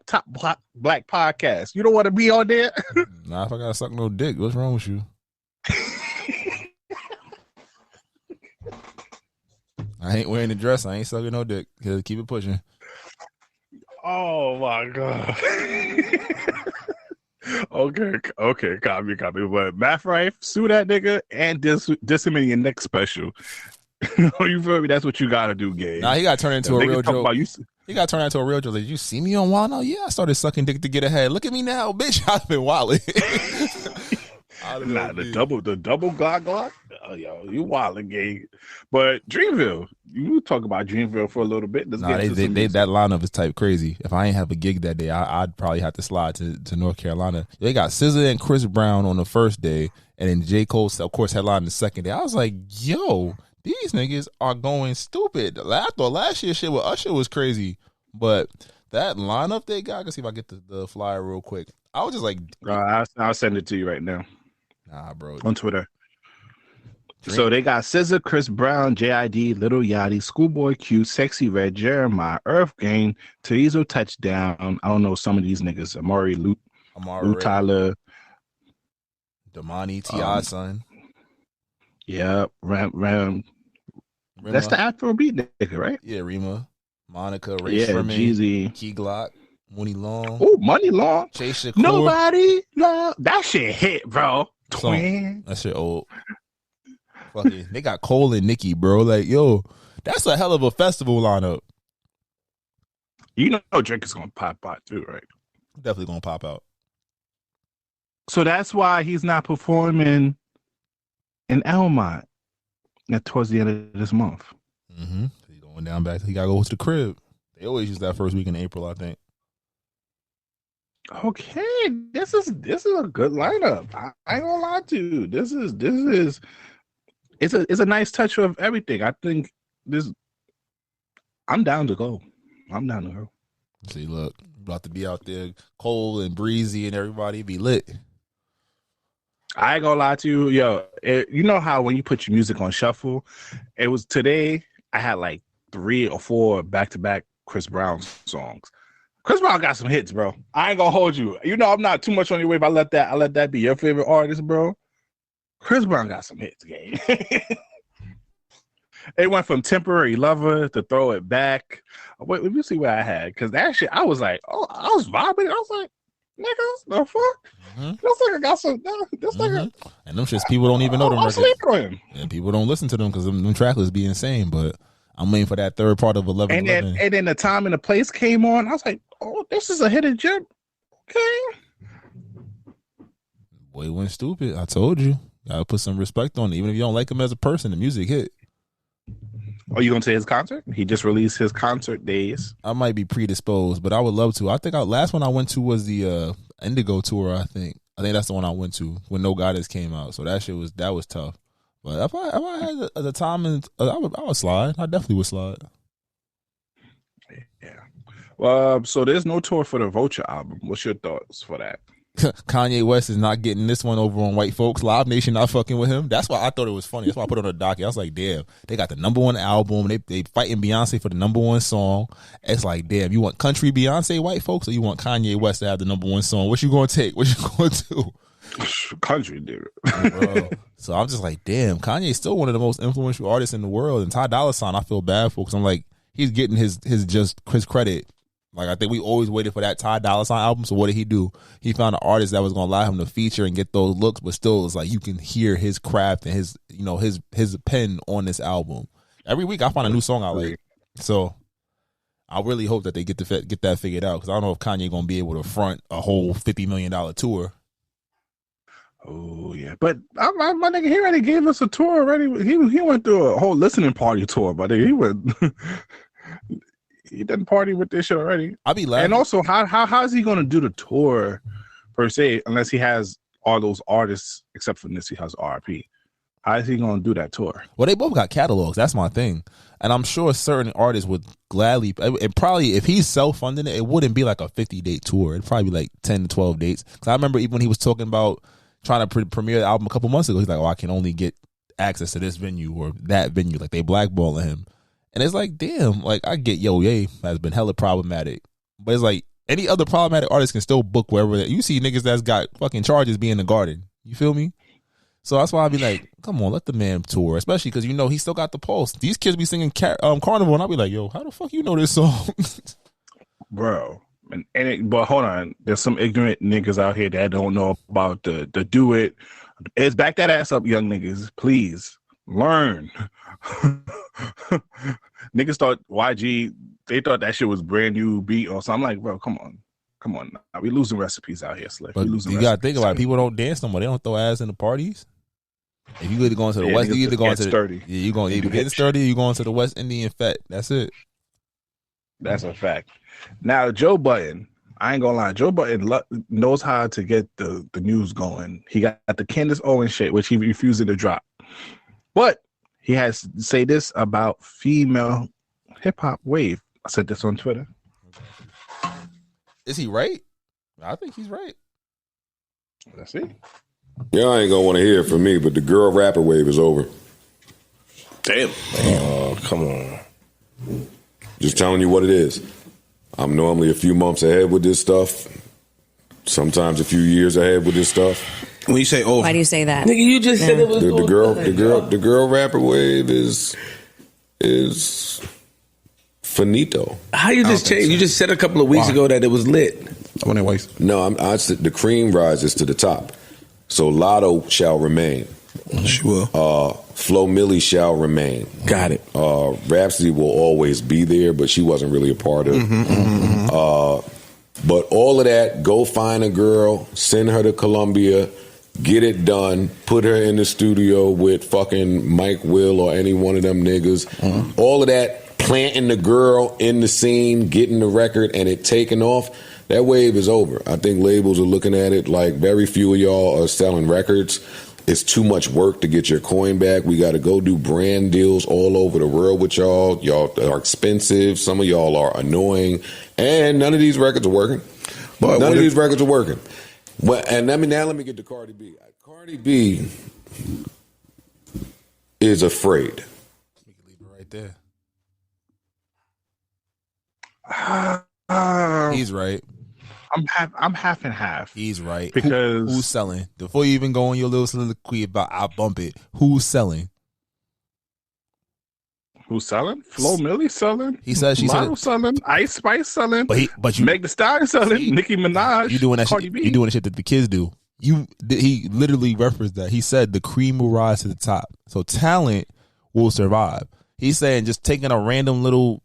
top black podcasts. You don't want to be on there? Nah, if I gotta suck no dick, what's wrong with you? I ain't wearing the dress. I ain't sucking no dick. Keep it pushing. Oh my god. Okay, copy. But Matt Rife, sue that nigga and diss him in your next special. You feel me? That's what you gotta do, Gabe. Nah, he got turned into a real joke. He got turned into a real joke. Like, you see me on Wild Now? Yeah, I started sucking dick to get ahead. Look at me now, bitch. I've been wilding. Nah, the double glock. Oh, yo, you wilding, Gabe. But Dreamville, you talk about Dreamville for a little bit. Nah, they that lineup is type crazy. If I ain't have a gig that day, I'd probably have to slide to North Carolina. They got SZA and Chris Brown on the first day, and then J. Cole, of course, headlined the second day. I was like, yo, these niggas are going stupid. I thought last year's shit with Usher was crazy, but that lineup they got, I can see if I get the flyer real quick. I was just like, I'll send it to you right now. Nah, bro. On Twitter. So they got SZA, Chris Brown, JID, Lil Yachty, Schoolboy Q, Sexy Red, Jeremiah, Earth Gang, Terezo Touchdown. I don't know some of these niggas. Amari, Luke Tyler, Damani, T.I. son. Yeah, Ram. That's the Afrobeat nigga, right? Yeah, Rima, Monica, Ray Sherman, Jeezy, Key Glock, Money Long. Oh, Money Long. Chase Shakur. Nobody love that shit hit, bro. Twin. That shit old. Fucking, they got Cole and Nicki, bro. Like, yo, that's a hell of a festival lineup. You know Drake is gonna pop out too, right? Definitely gonna pop out. So that's why he's not performing in Elmont towards the end of this month. Mm-hmm. He's going down back. He gotta go to the crib. They always use that first week in April, I think. Okay, this is a good lineup. I ain't gonna lie to you. This is it's a nice touch of everything. I think I'm down to go. See, look, about to be out there, Cole and Breezy and everybody be lit. I ain't gonna lie to you, yo. You know how when you put your music on shuffle, it was today. I had like 3 or 4 back-to-back Chris Brown songs. Chris Brown got some hits, bro. I ain't gonna hold you. You know I'm not too much on your wave. I let that be your favorite artist, bro. Chris Brown got some hits, gang. It went from Temporary Lover to Throw It Back. Wait, let me see what I had. Because that shit, I was like, oh, I was vibing. I was like, niggas, the fuck? Mm-hmm. This nigga got some, this nigga. And them shits, people don't even know them records. I'm sleeping on him. And people don't listen to them because them track lists be insane. But I'm waiting for that third part of 11. And then the time and the place came on. I was like, oh, this is a hidden gem. Okay. Boy, went stupid. I told you. Gotta put some respect on it. Even if you don't like him as a person, the music hit. Are you going to his concert? He just released his concert days. I might be predisposed, but I would love to. I think last one I went to was the Indigo tour, I think. That's the one I went to when No Goddess came out. So that was tough. But if I had the time, I would slide. I definitely would slide. Yeah. Well, so there's no tour for the Vulture album. What's your thoughts for that? Kanye West is not getting this one over on white folks. Live Nation not fucking with him. That's why I thought it was funny. That's why I put it on the docket. I was like, damn, they got the #1 album. They fighting Beyonce for the #1 song. It's like, damn, you want country Beyonce white folks, or you want Kanye West to have the #1 song? What you gonna take? What you gonna do? Country, dude. Bro. So I'm just like, damn, Kanye's still one of the most influential artists in the world. And Ty Dolla $ign, I feel bad for, because I'm like, he's getting his credit. Like, I think we always waited for that Ty Dolla $ign album. So what did he do? He found an artist that was going to allow him to feature and get those looks, but still, it's like you can hear his craft and his pen on this album. Every week I find a new song I like. So I really hope that they get that figured out, because I don't know if Kanye going to be able to front a whole $50 million tour. Oh yeah, but my nigga, he already gave us a tour already. He went through a whole listening party tour, but he went. He done party with this shit already. I'll be laughing. And also, how is he going to do the tour per se unless he has all those artists except for Nipsey Hussle RP? How is he going to do that tour? Well, they both got catalogs. That's my thing, and I'm sure certain artists would gladly. It probably, if he's self-funding it, it wouldn't be like a 50-date tour. It'd probably be like 10 to 12 dates. Because I remember even when he was talking about trying to premiere the album a couple months ago, he's like, "Oh, I can only get access to this venue or that venue." Like, they blackballing him. And it's like, damn, like, I get Yo Ye has been hella problematic, but it's like any other problematic artist can still book wherever you see niggas that's got fucking charges be in the Garden. You feel me? So that's why I be like, come on, let the man tour, especially because he still got the pulse. These kids be singing Carnival, and I'll be like, yo, how the fuck you know this song, bro? But hold on, there's some ignorant niggas out here that don't know about the do it. It's back that ass up, young niggas. Please learn. Niggas thought YG, they thought that shit was brand new beat or something. I'm like, bro, come on now. We losing recipes out here, Slick. But you gotta think about it. People don't dance no more. They don't throw ass in the parties. If you either going to the West, you either going to sturdy. You going either getting sturdy, or you going to the West Indian Fete. That's it. That's a fact. Now, Joe Budden, I ain't gonna lie, Joe Budden knows how to get the news going. He got the Candace Owens shit, which he refusing to drop. But he has to say this about female hip hop wave. I said this on Twitter. Is he right? I think he's right. Let's see. Y'all ain't gonna want to hear it from me, but the girl rapper wave is over. Damn. Oh, come on. Just telling you what it is. I'm normally a few months ahead with this stuff. Sometimes a few years ahead with this stuff. When you say over, why do you say that? Nigga, you just said it was the girl rapper wave is finito. How you just changed? So. You just said a couple of weeks ago that it was lit. No, I said the cream rises to the top. So Lotto shall remain. She will. Flo Milli shall remain. Got it. Rhapsody will always be there, but she wasn't really a part of it. But all of that, go find a girl, send her to Columbia, get it done, put her in the studio with fucking Mike Will or any one of them niggas. All of that, planting the girl in the scene, getting the record, and it taking off. That wave is over. I think labels are looking at it like very few of y'all are selling records. It's too much work to get your coin back. We got to go do brand deals all over the world with y'all. Y'all are expensive. Some of y'all are annoying. And none of these records are working. None of these records are working. And let me get to Cardi B. Cardi B is afraid. We can leave it right there. He's right. I'm half and half. He's right. Because who's selling? Before you even go on your little soliloquy about I bump it, who's selling? Who's selling? Flo Milli selling. He said she's selling. Ice Spice selling. But you Meg Thee Stallion selling. Nicki Minaj. You doing that Cardi shit? B. You doing the shit that the kids do? He literally referenced that. He said the cream will rise to the top. So talent will survive. He's saying just taking a random little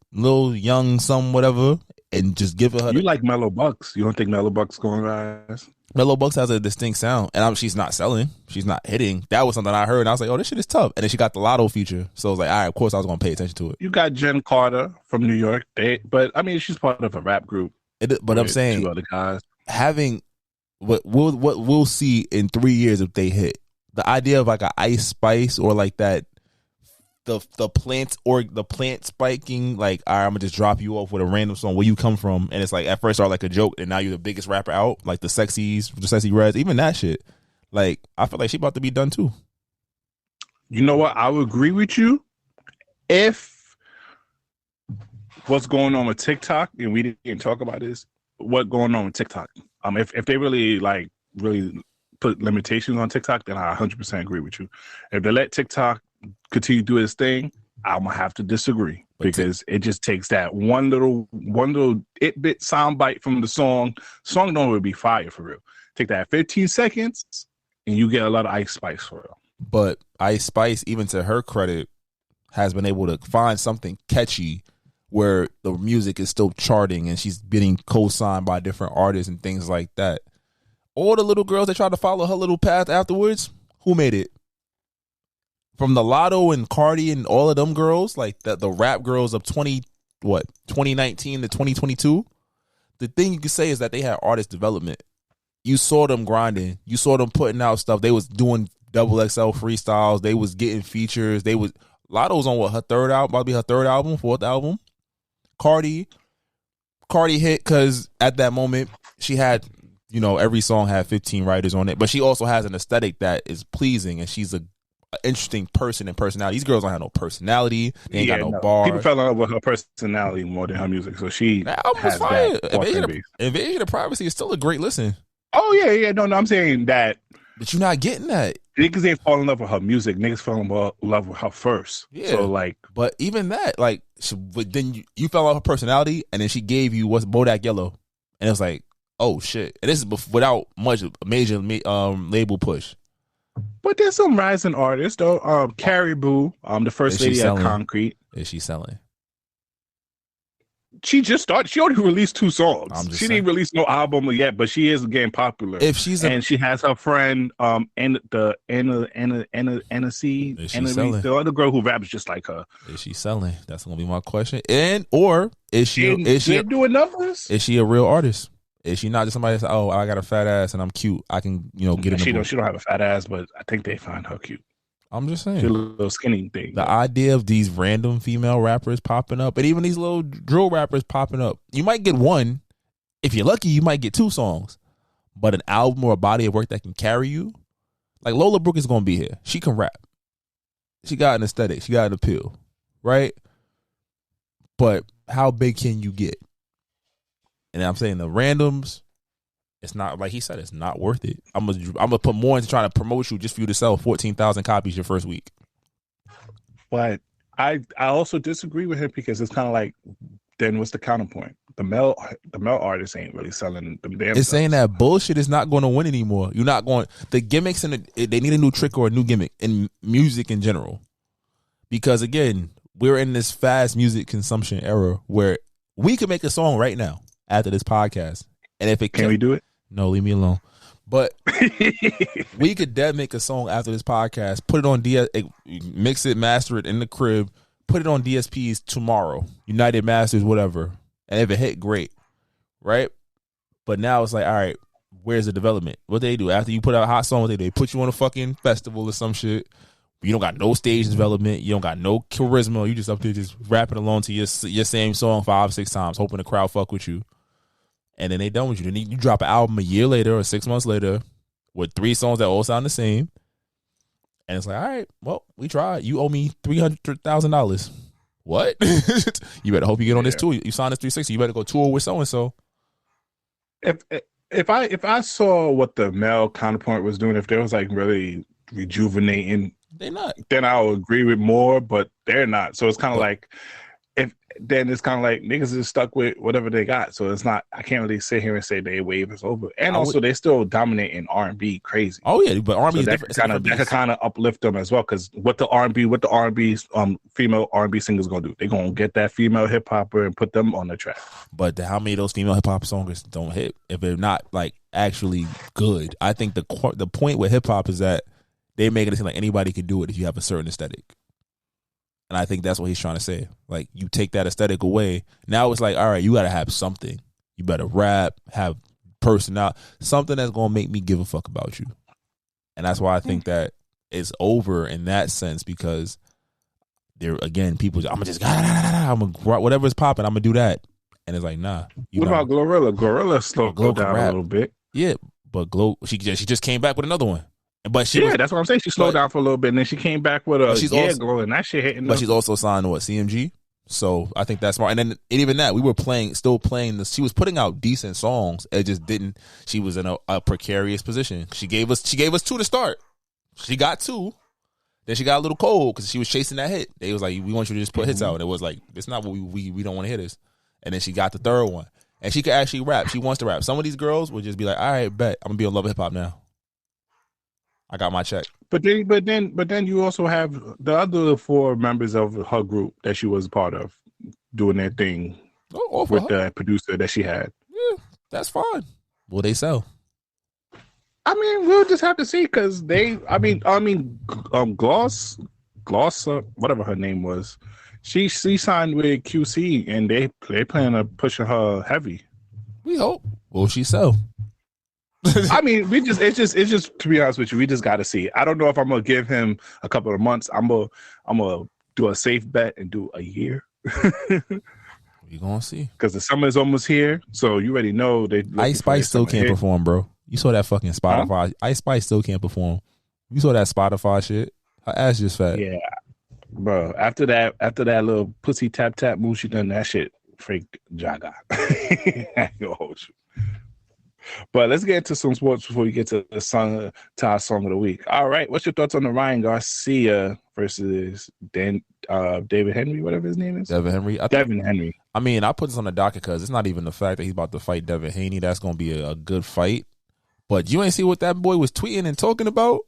young some whatever and just giving her. You like Mellow Bucks? You don't think Mellow Bucks going to rise? Mellow Bucks has a distinct sound, and she's not selling. She's not hitting. That was something I heard, and I was like, "Oh, this shit is tough." And then she got the Lotto feature, so I was like, "All right, of course I was going to pay attention to it." You got Jen Carter from New York, but I mean, she's part of a rap group. But I'm saying, 2 other guys having what we'll see in 3 years if they hit the idea of like an Ice Spice or like that the plant spiking, like, all right, I'm gonna just drop you off with a random song where you come from, and it's like at first started like a joke, and now you're the biggest rapper out, like the sexy reds, even that shit. Like, I feel like she about to be done too. You know what? I would agree with you if what's going on with TikTok, and we didn't talk about this, what's going on with TikTok. If they really put limitations on TikTok, then I 100% agree with you. If they let TikTok continue to do its thing, I'm gonna have to disagree, because it just takes that one little it-bit sound bite from the song. Song don't really be fire for real. Take that 15 seconds, and you get a lot of Ice Spice for real. But Ice Spice, even to her credit, has been able to find something catchy where the music is still charting, and she's getting co-signed by different artists and things like that. All the little girls that tried to follow her little path afterwards, who made it? From the Lotto and Cardi and all of them girls, like the rap girls of 2019 to 2022. The thing you can say is that they had artist development. You saw them grinding. You saw them putting out stuff. They was doing XXL freestyles. They was getting features. Lotto was on what, her third album? Probably her third album, fourth album. Cardi hit because at that moment she had, every song had 15 writers on it, but she also has an aesthetic that is pleasing, and she's an interesting person and personality. These girls don't have no personality. They ain't got no bars. People fell in love with her personality more than her music, so she has that. Invasion of Privacy is still a great listen. Oh yeah. No, I'm saying that. But you're not getting that. Niggas ain't fall in love with her music. Niggas fell in love with her first. Yeah. So but even that, but then you fell off her personality, and then she gave you what's Bodak Yellow, and it was like, oh shit. And this is without much major label push. But there's some rising artists though. Caribou, the first lady at Concrete. Is she selling? She just started. She already released 2 songs. She didn't release no album yet, but she is getting popular. She has her friend Anna C. The other girl who raps just like her. Is she selling? That's gonna be my question. Or is she doing numbers? Is she a real artist? Is she not just somebody that's I got a fat ass and I'm cute, I can get in the she don't have a fat ass, but I think they find her cute. I'm just saying. She's a little skinny thing. The idea of these random female rappers popping up, and even these little drill rappers popping up, you might get one. If you're lucky, you might get 2 songs. But an album or a body of work that can carry you, like Lola Brooke is going to be here. She can rap. She got an aesthetic. She got an appeal, right? But how big can you get? And I'm saying the randoms, it's not, like he said, it's not worth it. I'm gonna put more into trying to promote you just for you to sell 14,000 copies your first week. But I also disagree with him, because it's kind of like, then what's the counterpoint? The male artists ain't really selling them damn. It's saying that bullshit is not going to win anymore. You're not going. The gimmicks they need a new trick or a new gimmick in music in general, because again, we're in this fast music consumption era where we could make a song right now after this podcast, and if it can we do it? No, leave me alone. But we could make a song after this podcast, put it on mix it, master it in the crib, put it on DSPs tomorrow, United Masters, whatever. And if it hit, great, right? But now it's like, all right, where's the development? What they do after you put out a hot song? They put you on a fucking festival or some shit. You don't got no stage development. You don't got no charisma. You just up there just rapping along to your same song 5-6 times, hoping the crowd fuck with you. And then they done with you. Then you drop an album a year later or 6 months later with 3 songs that all sound the same. And it's like, all right, well, we tried. You owe me $300,000. What? You better hope you get on this tour. You signed this 360. You better go tour with so-and-so. If I saw what the male counterpoint was doing, if they was like really rejuvenating, they're not. Then I would agree with more, but they're not. So it's kind of like, it's kind of like niggas is stuck with whatever they got. So it's not, I can't really sit here and say they wave is over. And also they still dominate in R&B crazy. Oh yeah, but R&B so is that different. That could kind of uplift them as well, because what the R&B female R&B singers gonna do? They gonna get that female hip hopper and put them on the track. But how many of those female hip hop songs don't hit if they're not like actually good? I think the point with hip hop is that they make it seem like anybody can do it if you have a certain aesthetic. And I think that's what he's trying to say. Like, you take that aesthetic away. Now it's like, all right, you got to have something. You better rap, have personality, something that's going to make me give a fuck about you. And that's why I think that it's over in that sense, because there again, people, I'm just whatever's popping, I'm gonna do that, and it's like, nah. What about Glorilla? Glorilla slowed down a little bit. Yeah, but she just came back with another one. But that's what I'm saying. She slowed down for a little bit, and then she came back with a Glow, and that shit hitting. But she's also signed to CMG. So I think that's smart. And then even that, we were still playing this. She was putting out decent songs. It just didn't. She was in a precarious position. She gave us 2 to start. She got 2. Then she got a little cold because she was chasing that hit. They was like, we want you to just put hits out. And it was like, it's not what we don't want to hear this. And then she got the 3rd one. And she could actually rap. She wants to rap. Some of these girls would just be like, all right, bet. I'm going to be on Love and Hip Hop now. I got my check. But then you also have the other 4 members of her group that she was part of doing their thing with the producer that she had. Yeah, that's fine. Will they sell? I mean, we'll just have to see because Gloss, whatever her name was, she signed with QC and they plan on pushing her heavy. We hope. Will she sell? I mean, it's just to be honest with you, we just got to see. I don't know if I'm gonna give him a couple of months. I'm gonna do a safe bet and do a year. We gonna see because the summer is almost here, so you already know they. Ice Spice still can't perform, bro. You saw that fucking Spotify. Huh? Ice Spice still can't perform. You saw that Spotify shit. Her ass just fat. Yeah, bro. After that little pussy tap tap move she done, that shit freaked Jaga. But let's get into some sports before we get to our song of the week. All right, what's your thoughts on the Ryan Garcia versus David Henry, whatever his name is? Devin Henry. Devin Henry. I mean, I put this on the docket because it's not even the fact that he's about to fight Devin Haney. That's going to be a good fight. But you ain't see what that boy was tweeting and talking about?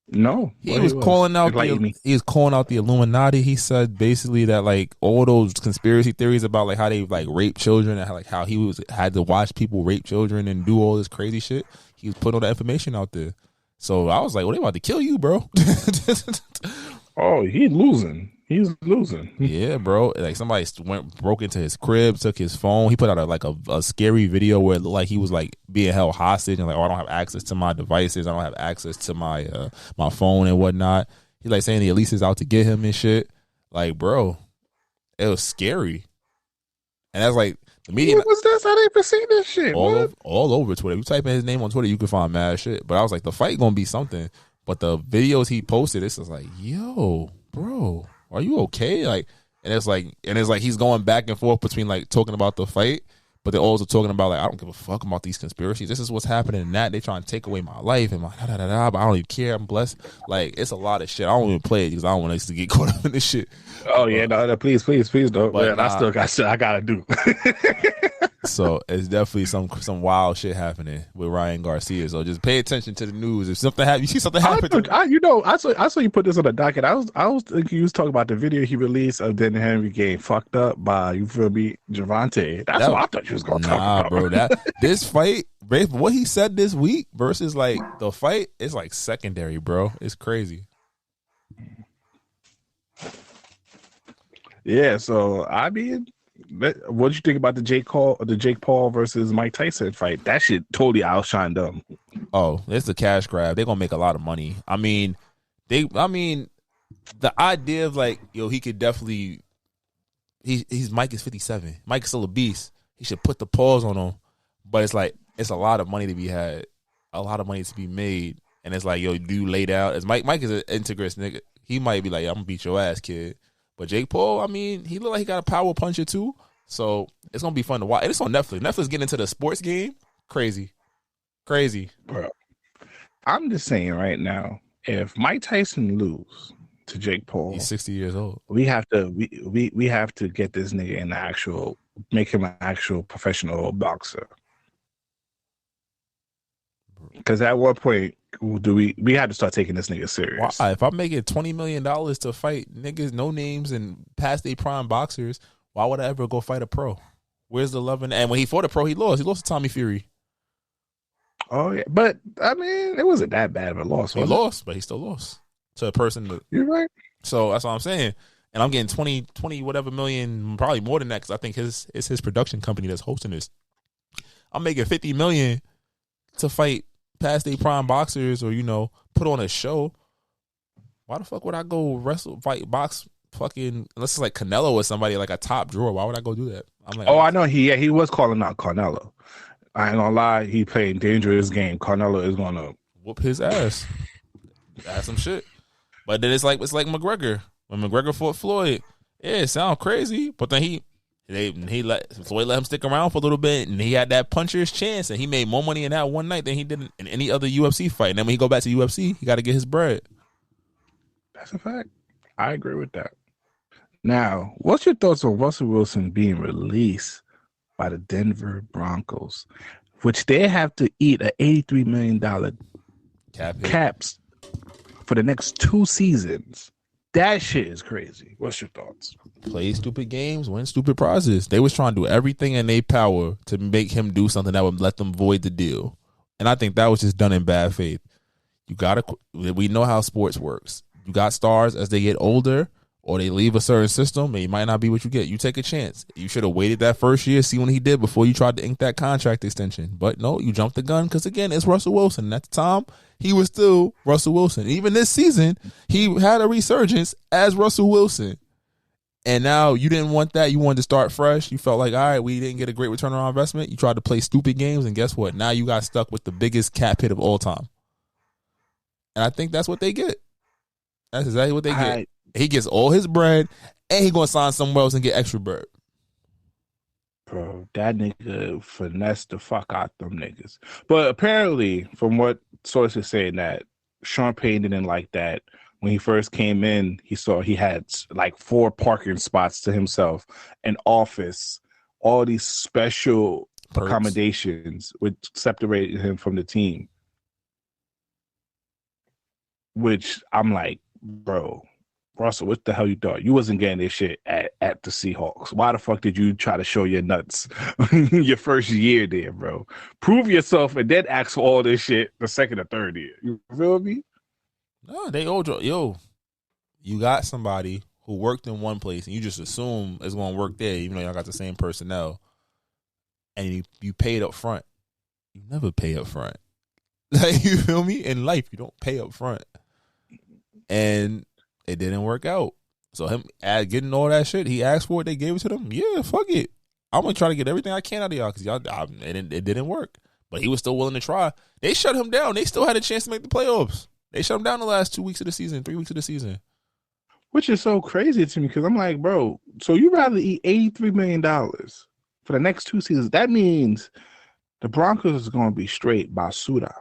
No, he was calling out the Illuminati. He said basically that like all those conspiracy theories about like how they like rape children and how he had to watch people rape children and do all this crazy shit. He was putting all that information out there. So I was like, well, they about to kill you, bro. Oh, he's losing. He's losing. Yeah, bro. Like somebody broke into his crib, took his phone. He put out a scary video where it looked like he was like being held hostage and like, oh, I don't have access to my devices. I don't have access to my my phone and whatnot. He's like saying the police is out to get him and shit. Like, bro, it was scary. And that's like the media. What was this? I didn't even see this shit. All over Twitter. You type in his name on Twitter, you can find mad shit. But I was like, the fight gonna be something. But the videos he posted, it's just like, yo, bro. Are you okay? Like, and it's like he's going back and forth between like talking about the fight, but they're also talking about like, I don't give a fuck about these conspiracies. This is what's happening in that. They trying to take away my life and my but I don't even care. I'm blessed. Like, it's a lot of shit. I don't even play it because I don't want us to get caught up in this shit. Oh yeah, no, please don't. But I still got shit I gotta do. So it's definitely some wild shit happening with Ryan Garcia. So just pay attention to the news. If something happens, you see something happen. I saw you put this on the docket. I was thinking you was talking about the video he released of Denver Henry getting fucked up by, you feel me, Javante. That's what I thought you was gonna talk about, bro. This fight, what he said this week versus like the fight, is like secondary, bro. It's crazy. Yeah. So I mean, what did you think about the Jake Paul versus Mike Tyson fight? That shit totally outshined them. Oh, it's a cash grab. They're gonna make a lot of money. I mean, the idea of like, yo, he could definitely. Mike is 57. Mike's still a beast. He should put the pause on him. But it's like, it's a lot of money to be had, a lot of money to be made, and it's like, yo, do you laid out? As Mike is an integrous nigga. He might be like, I'm gonna beat your ass, kid. But Jake Paul, I mean, he look like he got a power puncher too. So it's gonna be fun to watch. And it's on Netflix. Netflix getting into the sports game. Crazy. Bro, I'm just saying right now, if Mike Tyson lose to Jake Paul, he's 60 years old. We have to get this nigga make him an actual professional boxer. Because at one point, we had to start taking this nigga serious. Why? If I'm making $20 million to fight niggas, no names, and past their prime boxers, why would I ever go fight a pro? Where's the love in that? And when he fought a pro, he lost. He lost to Tommy Fury. Oh yeah, but I mean, it wasn't that bad of a loss. He lost, but he still lost to a person. You're right. So that's what I'm saying. And I'm getting 20 whatever million, probably more than that, because I think it's his production company that's hosting this. I'm making $50 million to fight past their prime boxers, or put on a show. Why the fuck would I go box fucking unless it's like Canelo or somebody like a top drawer. Why would I go do that? I'm like, Oh, I know he was calling out Carnelo. I ain't gonna lie, he played dangerous game. Carnelo is gonna whoop his ass. That's some shit. But then it's like McGregor. When McGregor fought Floyd, yeah, it sounds crazy, but then Floyd let him stick around for a little bit, and he had that puncher's chance, and he made more money in that one night than he did in any other UFC fight. And then when he go back to UFC, he got to get his bread. That's a fact. I agree with that. Now, what's your thoughts on Russell Wilson being released by the Denver Broncos, which they have to eat an $83 million caps for the next 2 seasons? That shit is crazy. What's your thoughts? Play stupid games, win stupid prizes. They was trying to do everything in their power to make him do something that would let them void the deal. And I think that was just done in bad faith. We know how sports works. You got stars as they get older or they leave a certain system, and it might not be what you get. You take a chance. You should have waited that first year, see what he did before you tried to ink that contract extension. But no, you jumped the gun because, again, it's Russell Wilson. And at the time, he was still Russell Wilson. Even this season, he had a resurgence as Russell Wilson. And now you didn't want that. You wanted to start fresh. You felt like, all right, we didn't get a great return on our investment. You tried to play stupid games, and guess what? Now you got stuck with the biggest cap hit of all time. And I think that's what they get. That's exactly what they get. He gets all his bread, and he going to sign somewhere else and get extra bread. Bro, that nigga finessed the fuck out them niggas. But apparently, from what sources saying, that Sean Payton didn't like that. When he first came in, he saw he had like 4 parking spots to himself, an office, all these special accommodations which separated him from the team. Which I'm like, bro, Russell, what the hell you thought? You wasn't getting this shit at the Seahawks. Why the fuck did you try to show your nuts your first year there, bro? Prove yourself and then ask for all this shit the second or third year. You feel me? No, they old. Yo, you got somebody who worked in one place and you just assume it's going to work there, even though y'all got the same personnel, and you paid up front. You never pay up front. Like, you feel me? In life, you don't pay up front. And it didn't work out. So him getting all that shit, he asked for it, they gave it to them. Yeah, fuck it. I'm going to try to get everything I can out of y'all because it didn't work. But he was still willing to try. They shut him down. They still had a chance to make the playoffs. They shut him down the last 2 weeks of the season, 3 weeks of the season. Which is so crazy to me because I'm like, bro, so you rather eat $83 million for the next 2 seasons. That means the Broncos is going to be straight basura.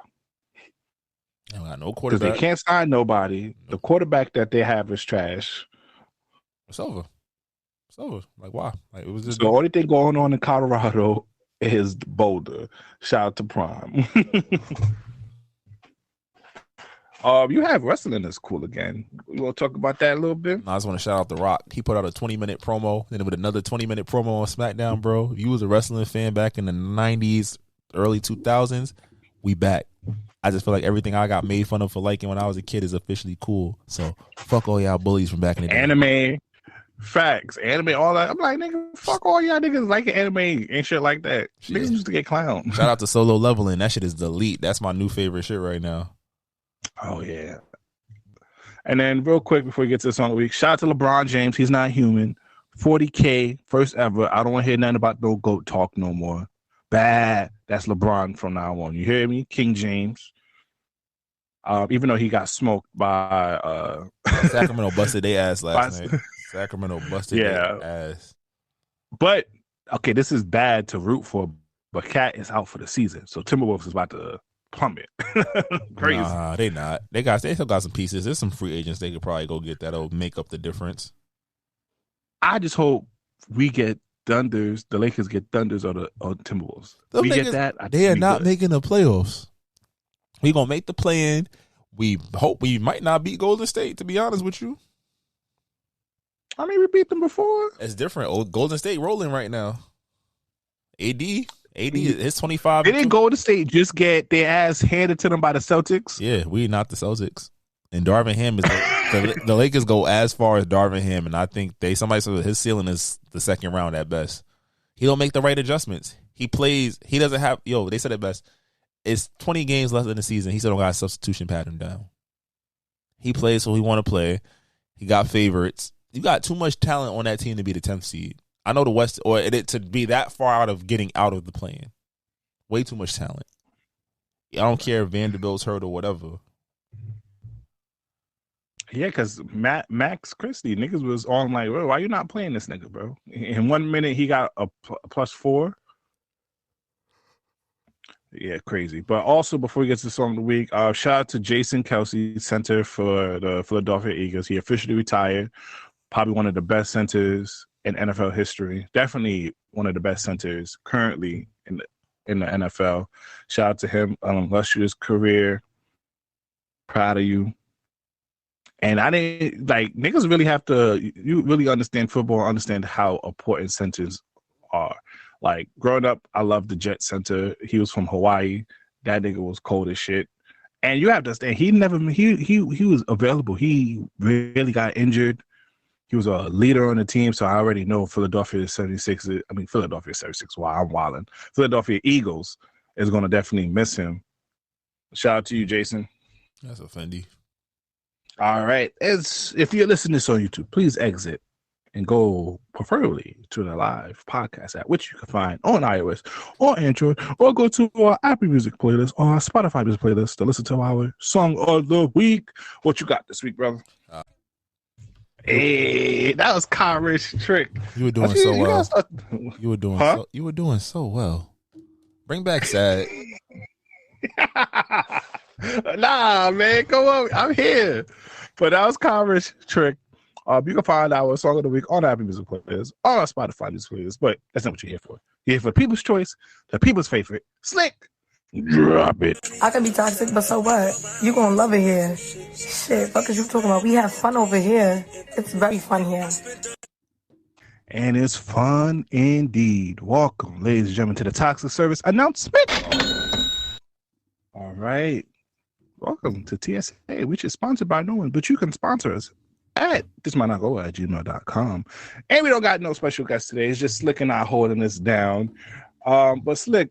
They got no quarterback. Because they can't sign nobody. The quarterback that they have is trash. It's over. It's over. Like, why? Like, it was just the only thing going on in Colorado is Boulder. Shout out to Prime. You have wrestling that's cool again. You want to talk about that a little bit? I just want to shout out The Rock. He put out a 20-minute promo, then with another 20-minute promo on SmackDown, bro. If you was a wrestling fan back in the 90s, early 2000s, we back. I just feel like everything I got made fun of for liking when I was a kid is officially cool. So fuck all y'all bullies from back in the day. Anime, facts, anime, all that. I'm like, nigga, fuck all y'all niggas liking anime and shit like that. Niggas used to get clowned. Shout out to Solo Leveling. That shit is the elite. That's my new favorite shit right now. Oh, yeah. And then real quick before we get to the song of the week, shout out to LeBron James. He's not human. 40K, first ever. I don't want to hear nothing about no GOAT talk no more. Bad. That's LeBron from now on. You hear me? King James. Even though he got smoked by Sacramento busted their ass last night. Sacramento busted their ass. But okay, this is bad to root for, but Cat is out for the season. So Timberwolves is about to plummet. Crazy. Nah, they not. They still got some pieces. There's some free agents they could probably go get that'll make up the difference. I just hope we get Thunders, the Lakers get Thunders or the Timberwolves. We get that. They are not making the playoffs. We gonna make the play-in. We hope we might not beat Golden State, to be honest with you. I mean, we beat them before. It's different. Golden State rolling right now. AD is 25. Didn't Golden State just get their ass handed to them by the Celtics? Yeah, we not the Celtics. And Darvin Ham is the Lakers go as far as Darvin Ham, and I think somebody said his ceiling is the second round at best. He don't make the right adjustments. He plays. He doesn't have. They said it best. It's 20 games left in the season. He still don't got a substitution pattern down. He plays so he want to play. He got favorites. you got too much talent on that team to be the 10th seed. I know the West, or it to be that far out of getting out of the play-in. Way too much talent. I don't care if Vanderbilt's hurt or whatever. Yeah, because Max Christie, niggas was on like, well, why you not playing this nigga, bro? In 1 minute, he got a +4. Yeah, crazy. But also, before we get to the song of the week, shout out to Jason Kelce, center for the Philadelphia Eagles. He officially retired. Probably one of the best centers in NFL history. Definitely one of the best centers currently in the NFL. Shout out to him. Illustrious career. Proud of you. And I didn't like niggas really have to. You really understand football, understand how important centers are. Like growing up, I loved the Jet center. He was from Hawaii. That nigga was cold as shit. And you have to understand, he was available. He really got injured. He was a leader on the team, so I already know Philadelphia 76. Philadelphia 76. Wow, I'm wilding. Philadelphia Eagles is going to definitely miss him. Shout out to you, Jason. That's offending. All right. If you're listening to this on YouTube, please exit and go preferably to the live podcast app, which you can find on iOS or Android, or go to our Apple Music playlist or our Spotify Music playlist to listen to our song of the week. What you got this week, brother? Hey, that was Kyrish trick. You were doing so well. You were doing so well. Bring back Sad. Nah, man, come on. I'm here. But that was Kyrish trick. You can find our song of the week on Apple Music playlist, on our Spotify Music playlist, but that's not what you're here for. You're here for people's choice, the people's favorite. Slick. Drop it. I can be toxic, but so what? You gonna love it here. Shit, fuck is you talking about? We have fun over here. It's very fun here. And it's fun indeed. Welcome, ladies and gentlemen, to the Toxic Service announcement. All right. Welcome to TSA, which is sponsored by no one, but you can sponsor us at thismightnotgo@gmail.com. And we don't got no special guests today. It's just Slick and I holding this down. But Slick,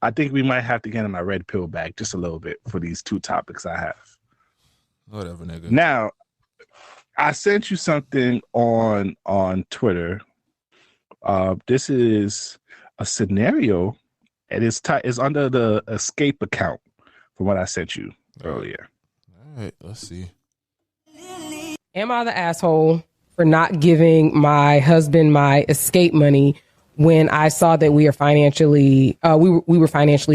I think we might have to get in my red pill bag just a little bit for these two topics I have. Whatever, nigga. Now, I sent you something on Twitter. This is a scenario, and it's under the escape account from what I sent you earlier. All right, let's see. Am I the asshole for not giving my husband my escape money when I saw that we were financially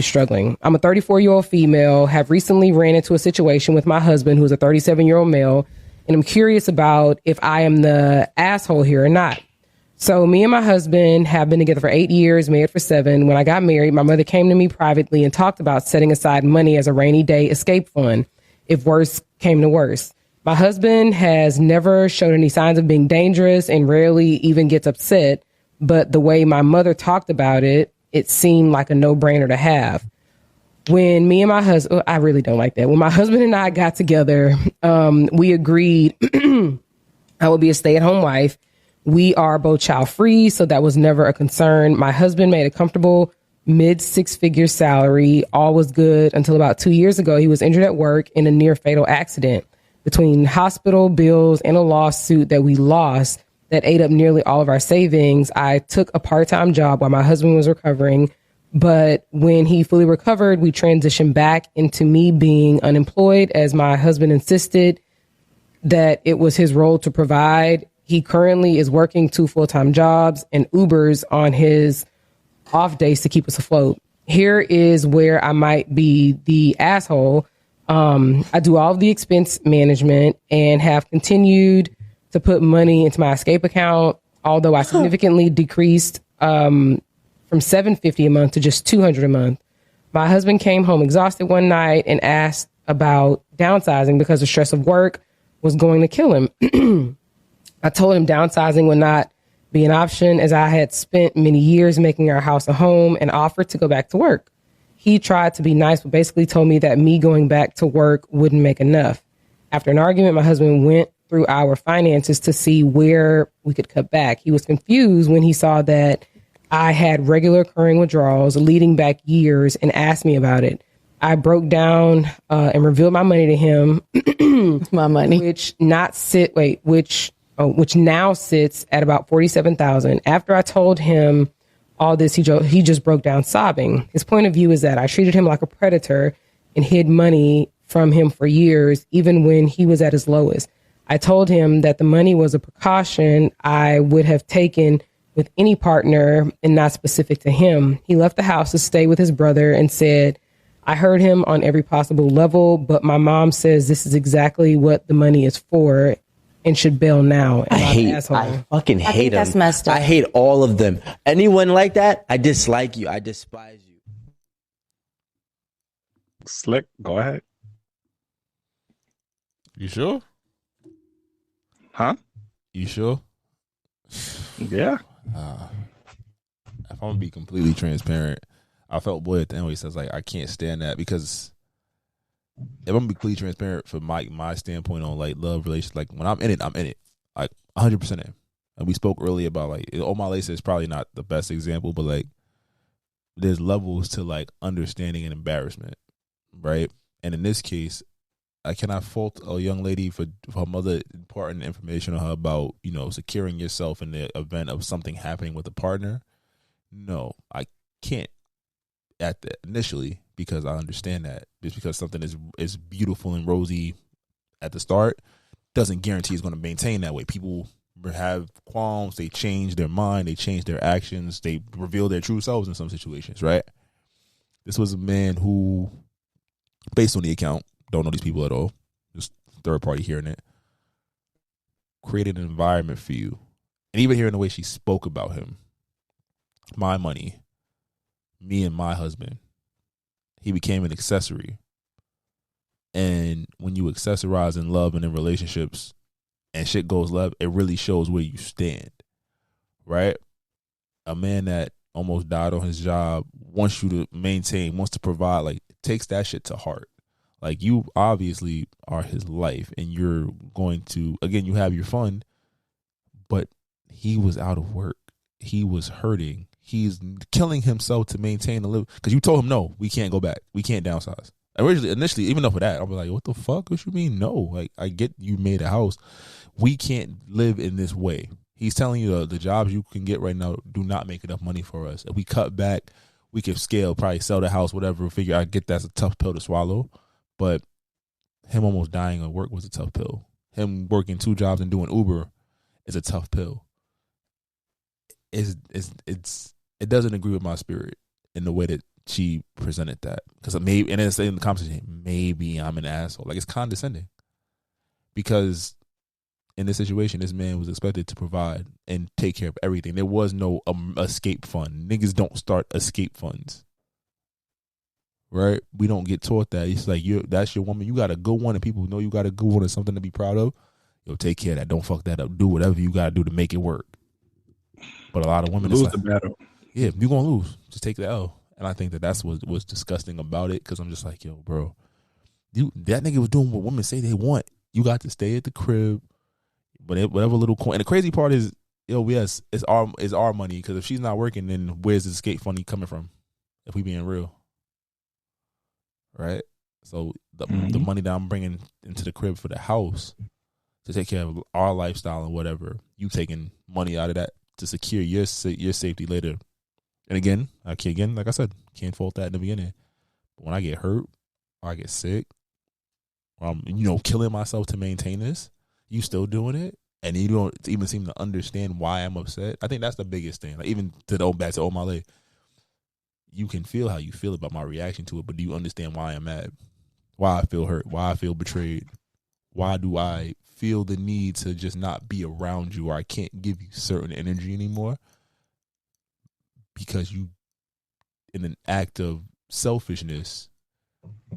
struggling? I'm a 34-year-old female, have recently ran into a situation with my husband, who's a 37-year-old male, and I'm curious about if I am the asshole here or not. So me and my husband have been together for 8 years, married for 7. When I got married, my mother came to me privately and talked about setting aside money as a rainy day escape fund if worse came to worse. My husband has never showed any signs of being dangerous and rarely even gets upset. But the way my mother talked about it, it seemed like a no-brainer to have. When me and my husband, I really don't like that. When my husband and I got together, we agreed I would be a stay-at-home wife. We are both child-free, so that was never a concern. My husband made a comfortable mid-six-figure salary. All was good until about 2 years ago. He was injured at work in a near-fatal accident. Between hospital bills and a lawsuit that we lost that ate up nearly all of our savings, I took a part-time job while my husband was recovering. But when he fully recovered, we transitioned back into me being unemployed, as my husband insisted that it was his role to provide. He currently is working 2 full-time jobs and Ubers on his off days to keep us afloat. Here is where I might be the asshole. I do all of the expense management and have continued to put money into my escape account, although I significantly decreased from $750 a month to just $200 a month. My husband came home exhausted one night and asked about downsizing because the stress of work was going to kill him. I told him downsizing would not be an option, as I had spent many years making our house a home, and offered to go back to work. He tried to be nice, but basically told me that me going back to work wouldn't make enough. After an argument, my husband went through our finances to see where we could cut back. He was confused when he saw that I had regular occurring withdrawals leading back years and asked me about it. I broke down and revealed my money to him. My money, which now sits at about $47,000. After I told him all this, he just broke down sobbing. His point of view is that I treated him like a predator and hid money from him for years, even when he was at his lowest. I told him that the money was a precaution I would have taken with any partner and not specific to him. He left the house to stay with his brother and said, I heard him on every possible level, but my mom says this is exactly what the money is for and should bail now. I fucking hate them. That's messed up. I hate all of them. Anyone like that, I dislike you. I despise you. Slick, go ahead. You sure? Huh? You sure? Yeah. If I'm gonna be completely transparent, I felt boy at the end where he says like I can't stand that, because if I'm gonna be completely transparent from my standpoint on like love relations, like when I'm in it, like 100% in. And we spoke earlier about like Omah Lay says probably not the best example, but like there's levels to like understanding and embarrassment, right? And in this case, I cannot fault a young lady for her mother imparting information on her about, you know, securing yourself in the event of something happening with a partner. No, I can't at that initially, because I understand that just because something is beautiful and rosy at the start doesn't guarantee it's going to maintain that way. People have qualms, they change their mind, they change their actions, they reveal their true selves in some situations, right? This was a man who, based on the account, don't know these people at all, just third party hearing it, created an environment for you. And even hearing the way she spoke about him, my money, me and my husband, he became an accessory. And when you accessorize in love and in relationships and shit goes left, it really shows where you stand, right? A man that almost died on his job wants you to maintain, wants to provide, like, takes that shit to heart. Like, you obviously are his life, and you're going to, again, you have your fun, but he was out of work. He was hurting. He's killing himself to maintain the live. Because you told him, no, we can't go back. We can't downsize. Initially, even though for that, I was like, what the fuck? What you mean? No. Like, I get you made a house. We can't live in this way. He's telling you the jobs you can get right now do not make enough money for us. If we cut back, we can scale, probably sell the house, whatever. Figure, I get that's a tough pill to swallow. But him almost dying at work was a tough pill. Him working 2 jobs and doing Uber is a tough pill. It doesn't agree with my spirit in the way that she presented that. Because maybe, and then say in the conversation, maybe I'm an asshole. Like, it's condescending. Because in this situation, this man was expected to provide and take care of everything. There was no escape fund. Niggas don't start escape funds. Right? We don't get taught that. It's like, that's your woman. You got a good one, and people know you got a good one and something to be proud of. Yo, take care of that. Don't fuck that up. Do whatever you got to do to make it work. But a lot of women, lose like, the battle. Yeah, you're going to lose. Just take the L. And I think that's what was disgusting about it, because I'm just like, yo, bro, that nigga was doing what women say they want. You got to stay at the crib, but whatever little coin. And the crazy part is, yo, yes, it's our money, because if she's not working, then where's the escape money coming from? If we being real. Right? So the money that I'm bringing into the crib for the house to take care of our lifestyle and whatever, you taking money out of that to secure your safety later. And again, like I said, can't fault that in the beginning. But when I get hurt or I get sick, or I'm, killing myself to maintain this, you still doing it, and you don't even seem to understand why I'm upset. I think that's the biggest thing. Like, even back to Omah Lay, you can feel how you feel about my reaction to it, but do you understand why I'm mad? Why I feel hurt? Why I feel betrayed? Why do I feel the need to just not be around you, or I can't give you certain energy anymore? Because you, in an act of selfishness,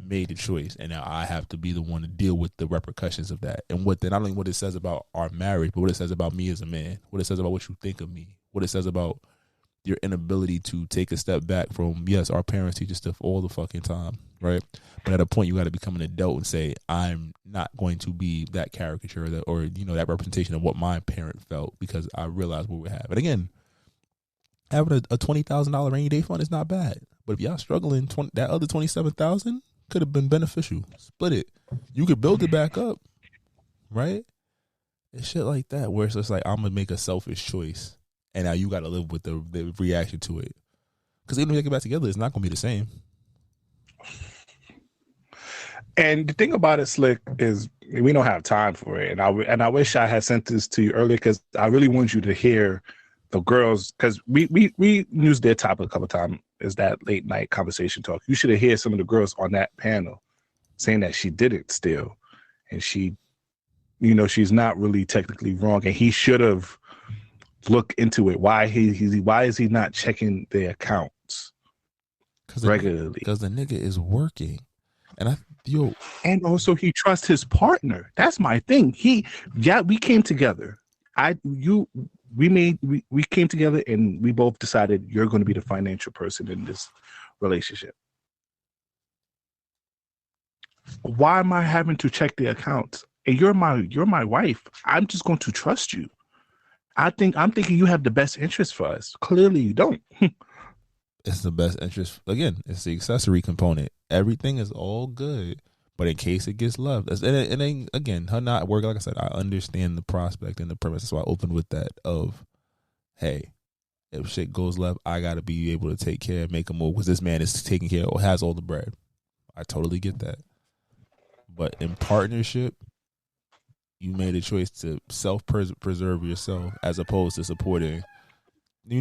made the choice, and now I have to be the one to deal with the repercussions of that. And not only what it says about our marriage, but what it says about me as a man, what it says about what you think of me, what it says about your inability to take a step back from, yes, our parents teach us stuff all the fucking time, right? But at a point, you got to become an adult and say, I'm not going to be that caricature or that representation of what my parent felt, because I realize what we have. And again, having a $20,000 rainy day fund is not bad. But if y'all struggling, that other $27,000, could have been beneficial. Split it. You could build it back up, right? And shit like that, where it's just like, I'm gonna make a selfish choice, and now you got to live with the reaction to it. Because even if they get back together, it's not gonna be the same. And the thing about it, Slick, is we don't have time for it. And I wish I had sent this to you earlier, because I really want you to hear the girls, because we used their topic a couple of times, is that late night conversation talk. You should have heard some of the girls on that panel saying that she didn't steal, and she, she's not really technically wrong, and he should have looked into it. Why is he not checking their accounts regularly? Because the nigga is working, and and also he trusts his partner. That's my thing. We came together. We came together, and we both decided you're going to be the financial person in this relationship. Why am I having to check the accounts? And you're my wife. I'm just going to trust you. I'm thinking you have the best interest for us. Clearly you don't. It's the best interest. Again, it's the accessory component. Everything is all good, but in case it gets left, and then again, her not working. Like I said, I understand the prospect and the premise. So I opened with that of, hey, if shit goes left, I got to be able to take care, make a move, because this man is taking care or has all the bread. I totally get that. But in partnership, you made a choice to self-preserve yourself as opposed to supporting,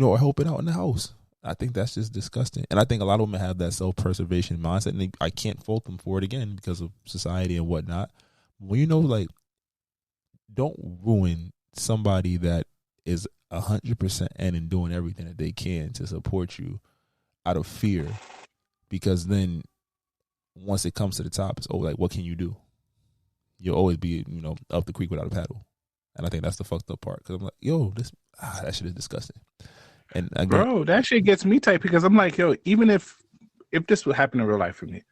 or helping out in the house. I think that's just disgusting. And I think a lot of women have that self-preservation mindset, and I can't fault them for it, again, because of society and whatnot. Well, don't ruin somebody that is 100% in and doing everything that they can to support you out of fear, because then once it comes to the top, it's what can you do? You'll always be, up the creek without a paddle. And I think that's the fucked up part, because I'm like, that shit is disgusting. And again, bro, that shit gets me tight, because I'm like, even if this would happen in real life for me,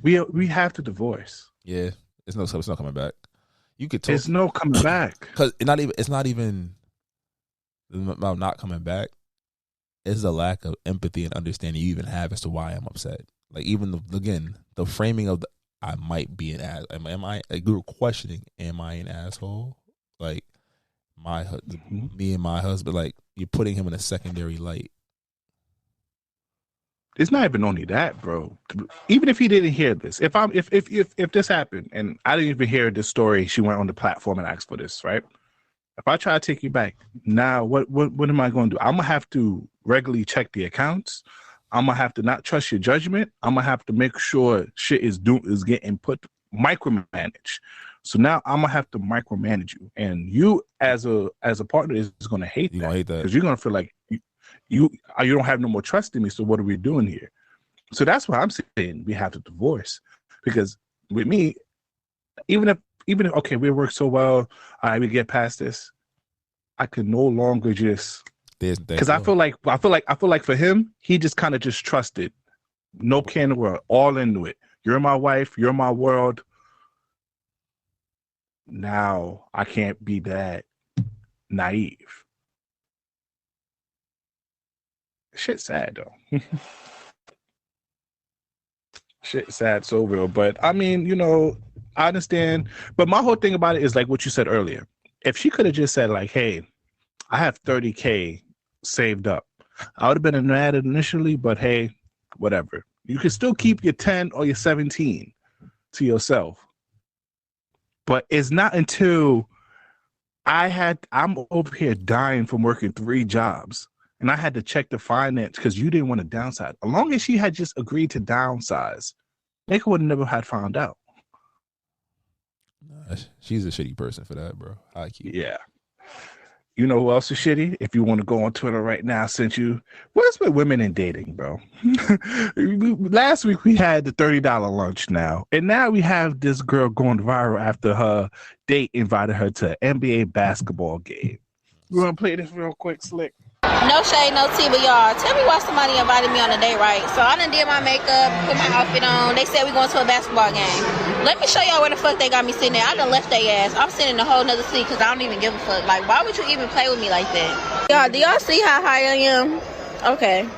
we have to divorce. Yeah, it's no coming back. You could There's no coming back, because it's not even about not coming back. It's a lack of empathy and understanding you even have as to why I'm upset. Like, even the framing of I might be an ass. Am I? Like, we were questioning, am I an asshole? Like, me and my husband, like, you're putting him in a secondary light. It's not even only that, bro. Even if he didn't hear this, if this happened and I didn't even hear this story, she went on the platform and asked for this, right? If I try to take you back, now what am I going to do? I'm gonna have to regularly check the accounts. I'm gonna have to not trust your judgment. I'm gonna have to make sure shit is getting micromanaged. So now I'm gonna have to micromanage you, and you as a partner is gonna hate that. You're gonna hate that because you're gonna feel like you don't have no more trust in me. So what are we doing here? So that's why I'm saying we have to divorce, because with me, even if okay, we work so well, we get past this, I could no longer just. Because I feel like for him, he just kind of just trusted, no care in the world, all into it. You're my wife, you're my world. Now I can't be that naive. Shit's sad though. Shit's sad, so real. But I mean, I understand. But my whole thing about it is like what you said earlier. If she could have just said like, "Hey, I have $30K saved up," I would have been mad initially, but hey, whatever. You can still keep your 10 or your 17 to yourself. But it's not until I'm over here dying from working 3 jobs, and I had to check the finance because you didn't want to downsize. As long as she had just agreed to downsize, Nick would have never had found out. Nah, she's a shitty person for that, bro. Yeah. You know who else is shitty? If you want to go on Twitter right now, what's with women and dating, bro? Last week we had the $30 lunch now. And now we have this girl going viral after her date invited her to an NBA basketball game. You want to play this real quick, Slick? No shade, no tea, but y'all, tell me why somebody invited me on a date, right? So I done did my makeup, put my outfit on. They said we going to a basketball game. Let me show y'all where the fuck they got me sitting there. I done left their ass. I'm sitting in a whole nother seat because I don't even give a fuck. Like, why would you even play with me like that? Y'all, do y'all see how high I am? Okay.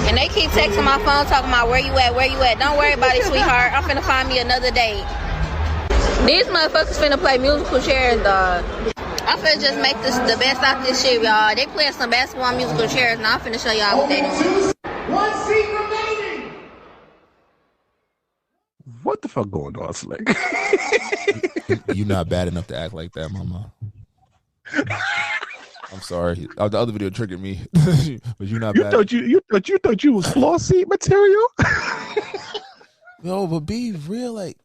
And they keep texting my phone talking about where you at. Don't worry about it, sweetheart. I'm finna find me another date. These motherfuckers finna play musical chairs, dog. I'm finna just make this the best out this shit, y'all. They playing some basketball musical chairs. Now I'm finna show y'all what they doing. 1 seat remaining. What the fuck going on, Slick? You not bad enough to act like that, mama. I'm sorry. The other video triggered me, but you not bad. You thought you was floor seat material? Yo, but be real, like,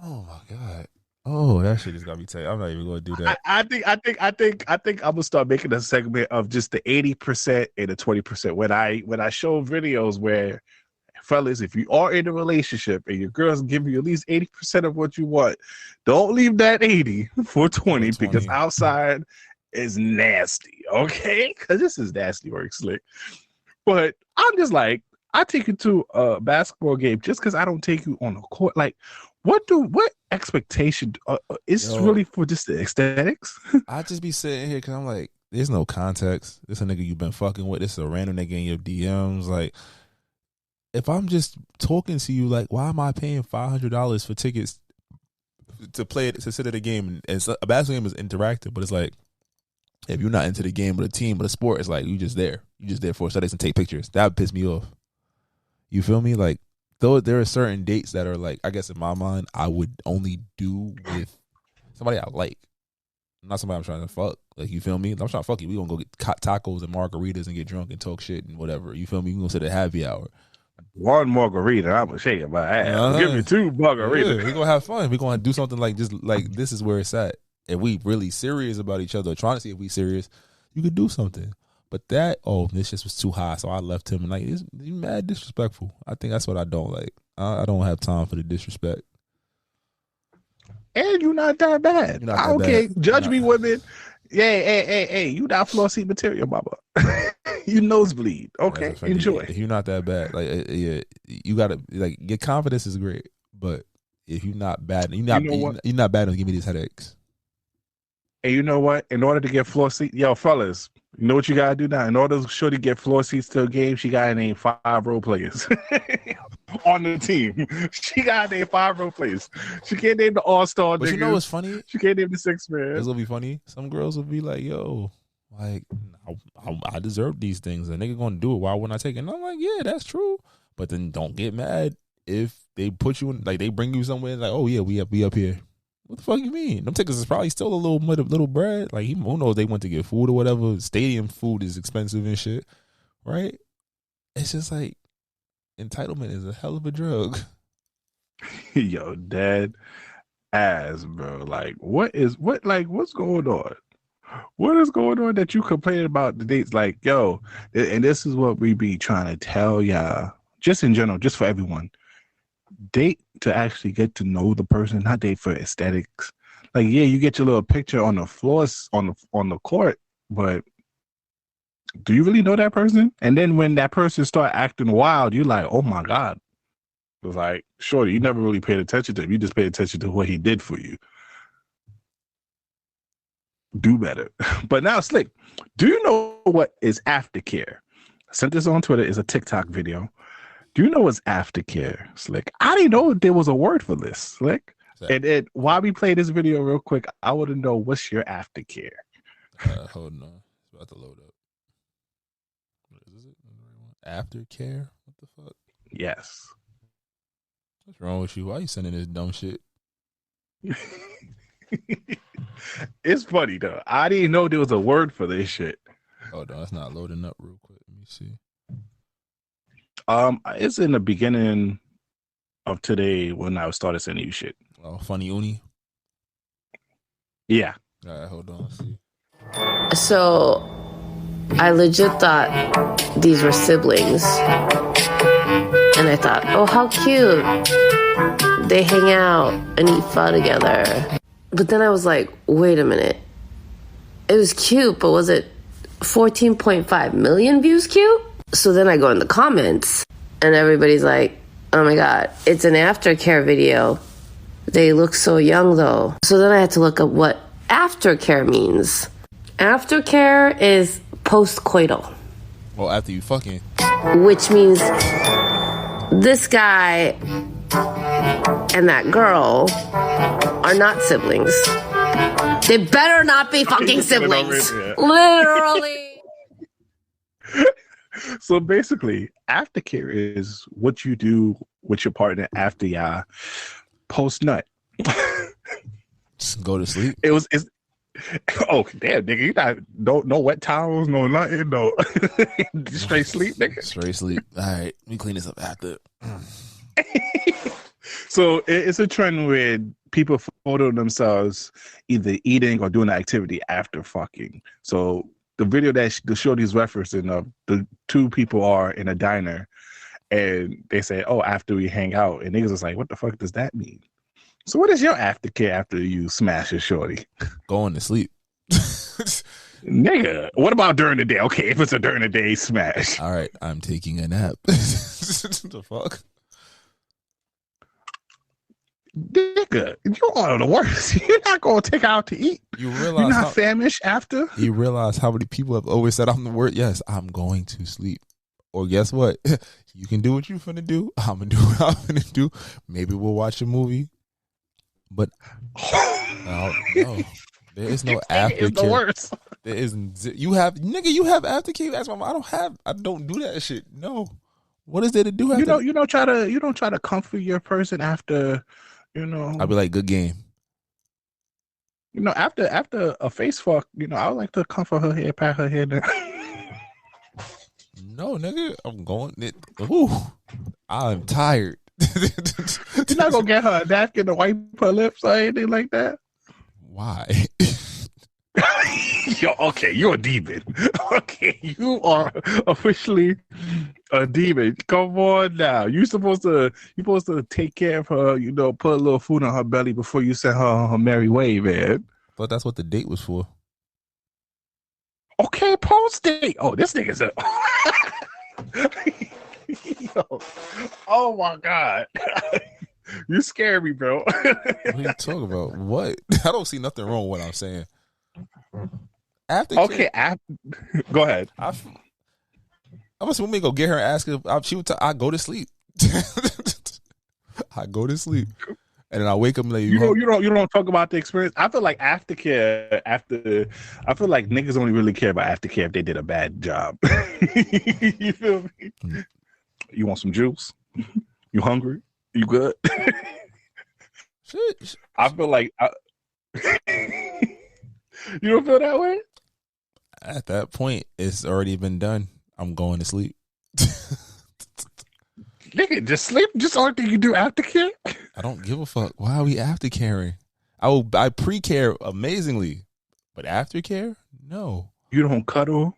oh my god. Oh, that shit just got me tight. I'm not even going to do that. I think I'm gonna start making a segment of just the 80% and the 20%. When I show videos where, fellas, if you are in a relationship and your girl's giving you at least 80% of what you want, don't leave that 80 for 20 because outside is nasty. Okay, because this is nasty work, Slick. But I'm just like, I take you to a basketball game just because I don't take you on the court. Like, what expectation is really for just the aesthetics? I just be sitting here because I'm like, there's no context. This a nigga you've been fucking with. This is a random nigga in your DMs. Like, if I'm just talking to you, like, why am I paying $500 for tickets to play it, to sit at a game? And a basketball game is interactive, but it's like, if you're not into the game or the team or the sport, it's like you just there. You just there for studies and take pictures. That would piss me off. You feel me? Like, though there are certain dates that are like, I guess in my mind, I would only do with somebody I like. Not somebody I'm trying to fuck. Like, you feel me? I'm trying to fuck you. We gonna go get tacos and margaritas and get drunk and talk shit and whatever. You feel me? We gonna sit at happy hour. One margarita, I'm gonna shake my ass. Give me 2 margaritas. Yeah, we gonna have fun. We gonna do something like just like this is where it's at. If we really serious about each other, trying to see if we serious, you could do something. But this just was too high, so I left him. And like, he's mad disrespectful. I think that's what I don't like. I don't have time for the disrespect. And you're not that bad. Not that okay, bad. Judge me, women. Yeah, hey, you not floor seat material, mama. You nosebleed. Okay, enjoy. If you're not that bad, like, yeah, you gotta, like, your confidence is great, but if you're not bad, you're not bad enough to give me these headaches. And you know what? In order to get floor seat, fellas, you know what you gotta do now? In order to show to get floor seats to a game, she gotta name 5 role players on the team. She gotta name 5 role players. She can't name the all-star. But niggas. you know what's funny? She can't name the 6 man. It's gonna be funny. Some girls will be like, "Yo, like, I deserve these things. A nigga gonna do it. Why wouldn't I take it?" And I'm like, "Yeah, that's true." But then don't get mad if they put you in, like, they bring you somewhere like, "Oh yeah, we up here." What the fuck you mean? Them tickets is probably still a little bread. Like, who knows? They went to get food or whatever. Stadium food is expensive and shit, right? It's just like, entitlement is a hell of a drug. Yo, dead ass, bro. Like, what's going on? What is going on that you complaining about the dates? Like, yo, and this is what we be trying to tell y'all, just in general, just for everyone. Date to actually get to know the person, not date for aesthetics. Like, yeah, you get your little picture on the floors on the court, but do you really know that person? And then when that person start acting wild, you're like, oh my God. It's like, sure, you never really paid attention to him. You just paid attention to what he did for you. Do better. But now, Slick, do you know what is Aftercare? I sent this on Twitter. It's a TikTok video. Do you know what's Aftercare, Slick? I didn't know there was a word for this, Slick. And then while we play this video real quick, I want to know, what's your Aftercare? Hold on. It's about to load up. What is it? Aftercare? What the fuck? Yes. What's wrong with you? Why are you sending this dumb shit? It's funny, though. I didn't know there was a word for this shit. Hold on. It's not loading up real quick. Let me see. It's in the beginning of today when I started sending you shit. Oh, funny uni? Yeah. All right, hold on. Let's see. So, I legit thought these were siblings. And I thought, oh, how cute. They hang out and eat pho together. But then I was like, wait a minute. It was cute, but was it 14.5 million views cute? So then I go in the comments, and everybody's like, oh my God, it's an Aftercare video. They look so young, though. So then I had to look up what Aftercare means. Aftercare is post-coital. Well, after you fucking. which means this guy and that girl are not siblings. They better not be fucking siblings. Literally. So basically, aftercare is what you do with your partner after y'all post nut. Just go to sleep. It's oh damn, nigga, you no wet towels, no nothing, no straight sleep, nigga. Straight sleep. All right, let me clean this up after. So it's a trend where people photo themselves either eating or doing the activity after fucking. So the video that the shorty's referencing, the two people are in a diner, and they say, "Oh, after we hang out," and niggas is like, "What the fuck does that mean?" So what is your aftercare after you smash a shorty? Going to sleep. Nigga, what about during the day? Okay, if it's a during the day smash. All right, I'm taking a nap. The fuck? Nigga, you are the worst. You're not going to take out to eat. You realize you're not famished after? You realize how many people have always said, I'm the word. Yes, I'm going to sleep. Or guess what? You can do what you're finna do. I'm going to do what I'm finna do. Maybe we'll watch a movie. But no, there is no aftercare. It's the worst. There isn't. You have aftercare. That's why I don't do that shit. No. What is there to do after? You don't try to comfort your person after, I'll be like, good game. After a face fuck, I would like to comfort her head, pat her head. No, nigga, I'm going. Ooh, I'm tired. You're not gonna get her a napkin to wipe her lips or anything like that. Why? Yo, okay, you're a demon. Okay, you are officially a demon. Come on now. You're supposed to take care of her, put a little food on her belly before you send her on her merry way, man. But that's what the date was for. Okay, post date. Oh, this nigga's a Yo. Oh my God. You scare me, bro. What are you talking about? What? I don't see nothing wrong with what I'm saying. Go ahead. I'm assuming we go get her and ask her. I go to sleep. I go to sleep, and then I wake up like you don't talk about the experience. I feel like aftercare. I feel like niggas only really care about aftercare if they did a bad job. You feel me? You want some juice? You hungry? You good? Shit. I feel like you don't feel that way? At that point, it's already been done. I'm going to sleep. Nigga, just sleep. Just the only thing you do aftercare? I don't give a fuck. Why are we aftercaring? I pre-care amazingly, but aftercare? No. You don't cuddle?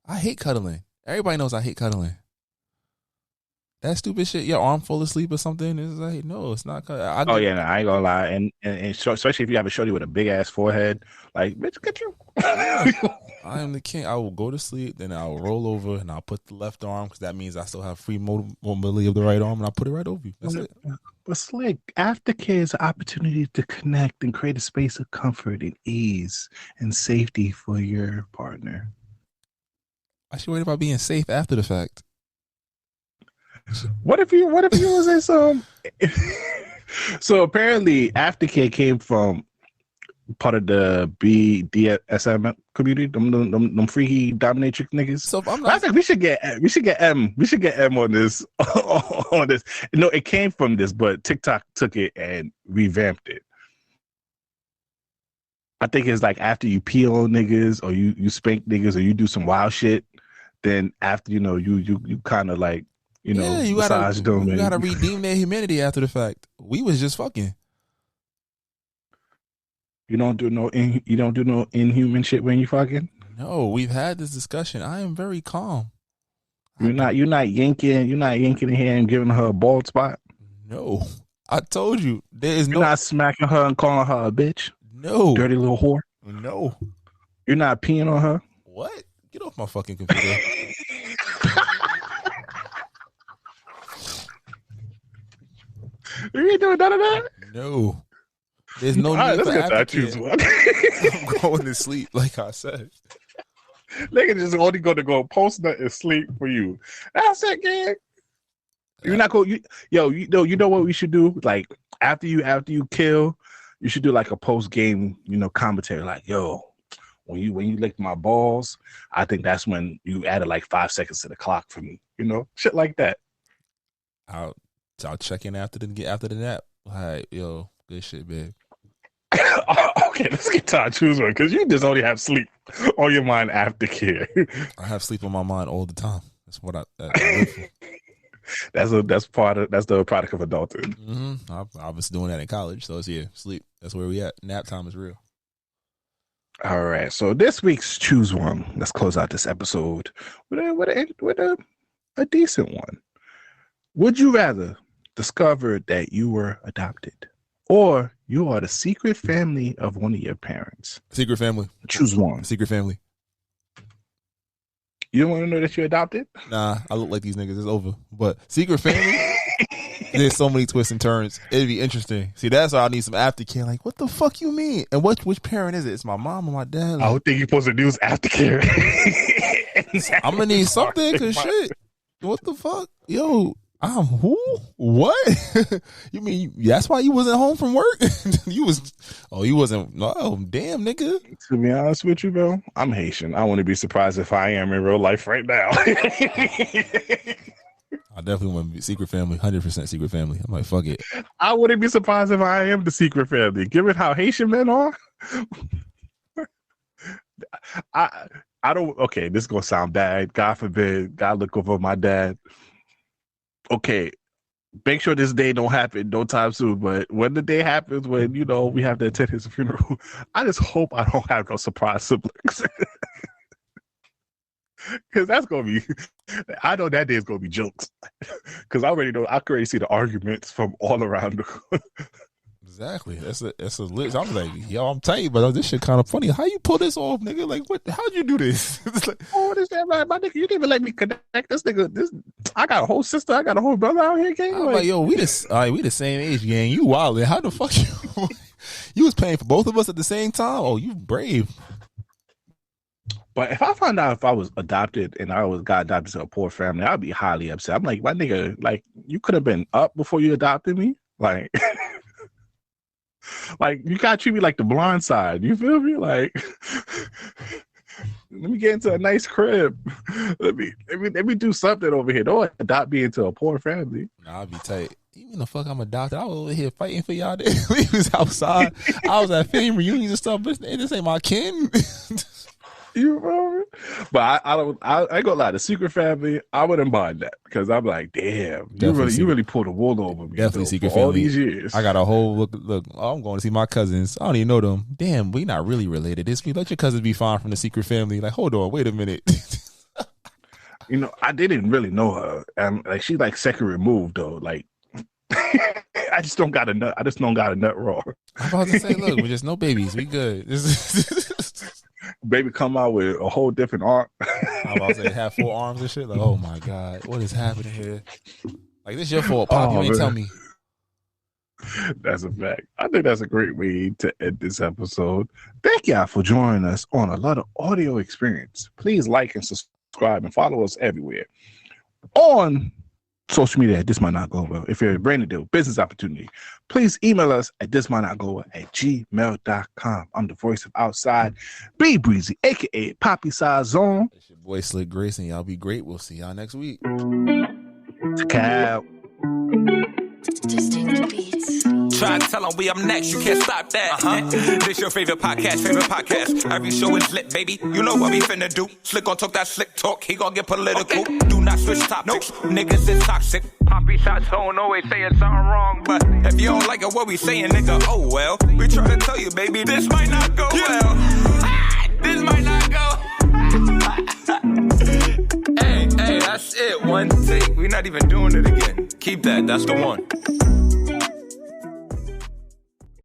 I hate cuddling. Everybody knows I hate cuddling. That stupid shit, your arm fall asleep or something, is like, no, it's not. I ain't gonna lie. And especially if you have a shorty with a big ass forehead, like, bitch, get you. I am the king. I will go to sleep, then I'll roll over and I'll put the left arm, because that means I still have free mobility of the right arm, and I'll put it right over you. That's it. But Slick, aftercare is an opportunity to connect and create a space of comfort and ease and safety for your partner. I should worry about being safe after the fact. What if you was in some? So apparently, aftercare came from part of the BDSM community. Them freaky dominatrix niggas. So I think we should get M on this. On this. No, it came from this, but TikTok took it and revamped it. I think it's like after you pee on niggas or you spank niggas or you do some wild shit, then after you kind of like. You gotta redeem their humanity after the fact. We was just fucking. You don't do no inhuman shit when you fucking. No, we've had this discussion. I am very calm. You're not yanking in here and giving her a bald spot. No, I told you You're not smacking her and calling her a bitch. No, dirty little whore. No, you're not peeing on her. What? Get off my fucking computer. You ain't doing none of that? No. There's no need for aftercare. I'm going to sleep, like I said. Nigga just only going to go post nut and sleep for you. That's it, gang. You're not going. You know what we should do? Like after you kill, you should do like a post game, commentary. Like, yo, when you licked my balls, I think that's when you added like 5 seconds to the clock for me. Shit like that. I'll check in after the nap. All right, yo, good shit, babe. Okay, let's get to our choose one because you just only have sleep on your mind aftercare. I have sleep on my mind all the time. That's what I live for. That's the product of adulthood. Mm-hmm. I was doing that in college, so it's sleep. That's where we at. Nap time is real. All right, so this week's choose one. Let's close out this episode with a decent one. Would you rather discover that you were adopted, or you are the secret family of one of your parents? Secret family. Choose one. Secret family. You don't want to know that you're adopted? Nah, I look like these niggas. It's over. But secret family, there's so many twists and turns. It'd be interesting. See, that's why I need some aftercare. Like, what the fuck you mean? And which parent is it? It's my mom or my dad? Like, I don't think you're supposed to use aftercare. I'm gonna need something because shit. What the fuck? Yo, I'm who? What? You mean that's why you wasn't home from work? You wasn't. No, damn, nigga. To be honest with you, bro, I'm Haitian. I wouldn't be surprised if I am in real life right now. I definitely want to be secret family, 100% secret family. I'm like, fuck it. I wouldn't be surprised if I am the secret family, given how Haitian men are. I don't. Okay, this is gonna sound bad. God forbid. God look over my dad. Okay, make sure this day don't happen no time soon. But when the day happens, when we have to attend his funeral, I just hope I don't have no surprise siblings. Because that's gonna be. I know that day is gonna be jokes. Because I already know. I can already see the arguments from all around. Exactly. That's a list. I'm like, yo, I'm telling you, but this shit kind of funny. How you pull this off, nigga? Like, what? How'd you do this? It's like, what is that, my nigga? You didn't even let me connect this nigga. I got a whole sister. I got a whole brother out here, gang. I'm like, yo, we the same age, gang. You wildin'. How the fuck you was paying for both of us at the same time? Oh, you brave. But if I found out if I was adopted and got adopted to a poor family, I'd be highly upset. I'm like, my nigga, like you could have been up before you adopted me, like. Like you gotta treat me like the Blind Side. You feel me? Like, let me get into a nice crib. Let me do something over here. Don't adopt me into a poor family. Nah, I'll be tight. Even the fuck I'm adopted. I was over here fighting for y'all. We was outside. I was at family reunions and stuff. But this ain't my kin. You remember? But I ain't gonna lie. The secret family, I wouldn't mind that because I'm like, damn, you really pulled a wool over me. Definitely secret family. All these years, I got a whole look. Oh, I'm going to see my cousins. I don't even know them. Damn, we not really related. Let your cousins be fine from the secret family. Like, hold on, wait a minute. I didn't really know her, and like she's like second removed though. Like, I just don't got a nut. I just don't got a nut raw. I'm about to say, look, we're just no babies. We good. Baby come out with a whole different arm. I'm about to say have 4 arms and shit. Like, oh my God, what is happening here? Like, this your fault, Pop. You ain't tell me. That's a fact. I think that's a great way to end this episode. Thank y'all for joining us on a lot of audio experience. Please like and subscribe and follow us everywhere. On social media at This Might Not Go Well. If you're a brand new business opportunity, please email us at thismightnotgowell@gmail.com. I'm the voice of Outside, Be Breezy, aka Poppy Size Zone. It's your boy Slick Grace, and y'all be great. We'll see y'all next week. Cow. Distinct beats. Try to tell them we up next, you can't stop that. This your favorite podcast. Every show is lit, baby. You know what we finna do. Slick gon' talk that slick talk, he gon' get political. Okay. Do not switch topics, niggas is toxic. Poppy shots don't always saying something wrong, but if you don't like it, what we saying, nigga, oh well. We try to tell you, baby, this might not go well. This might not go. Hey, that's it. One take. We're not even doing it again. Keep that. That's the one.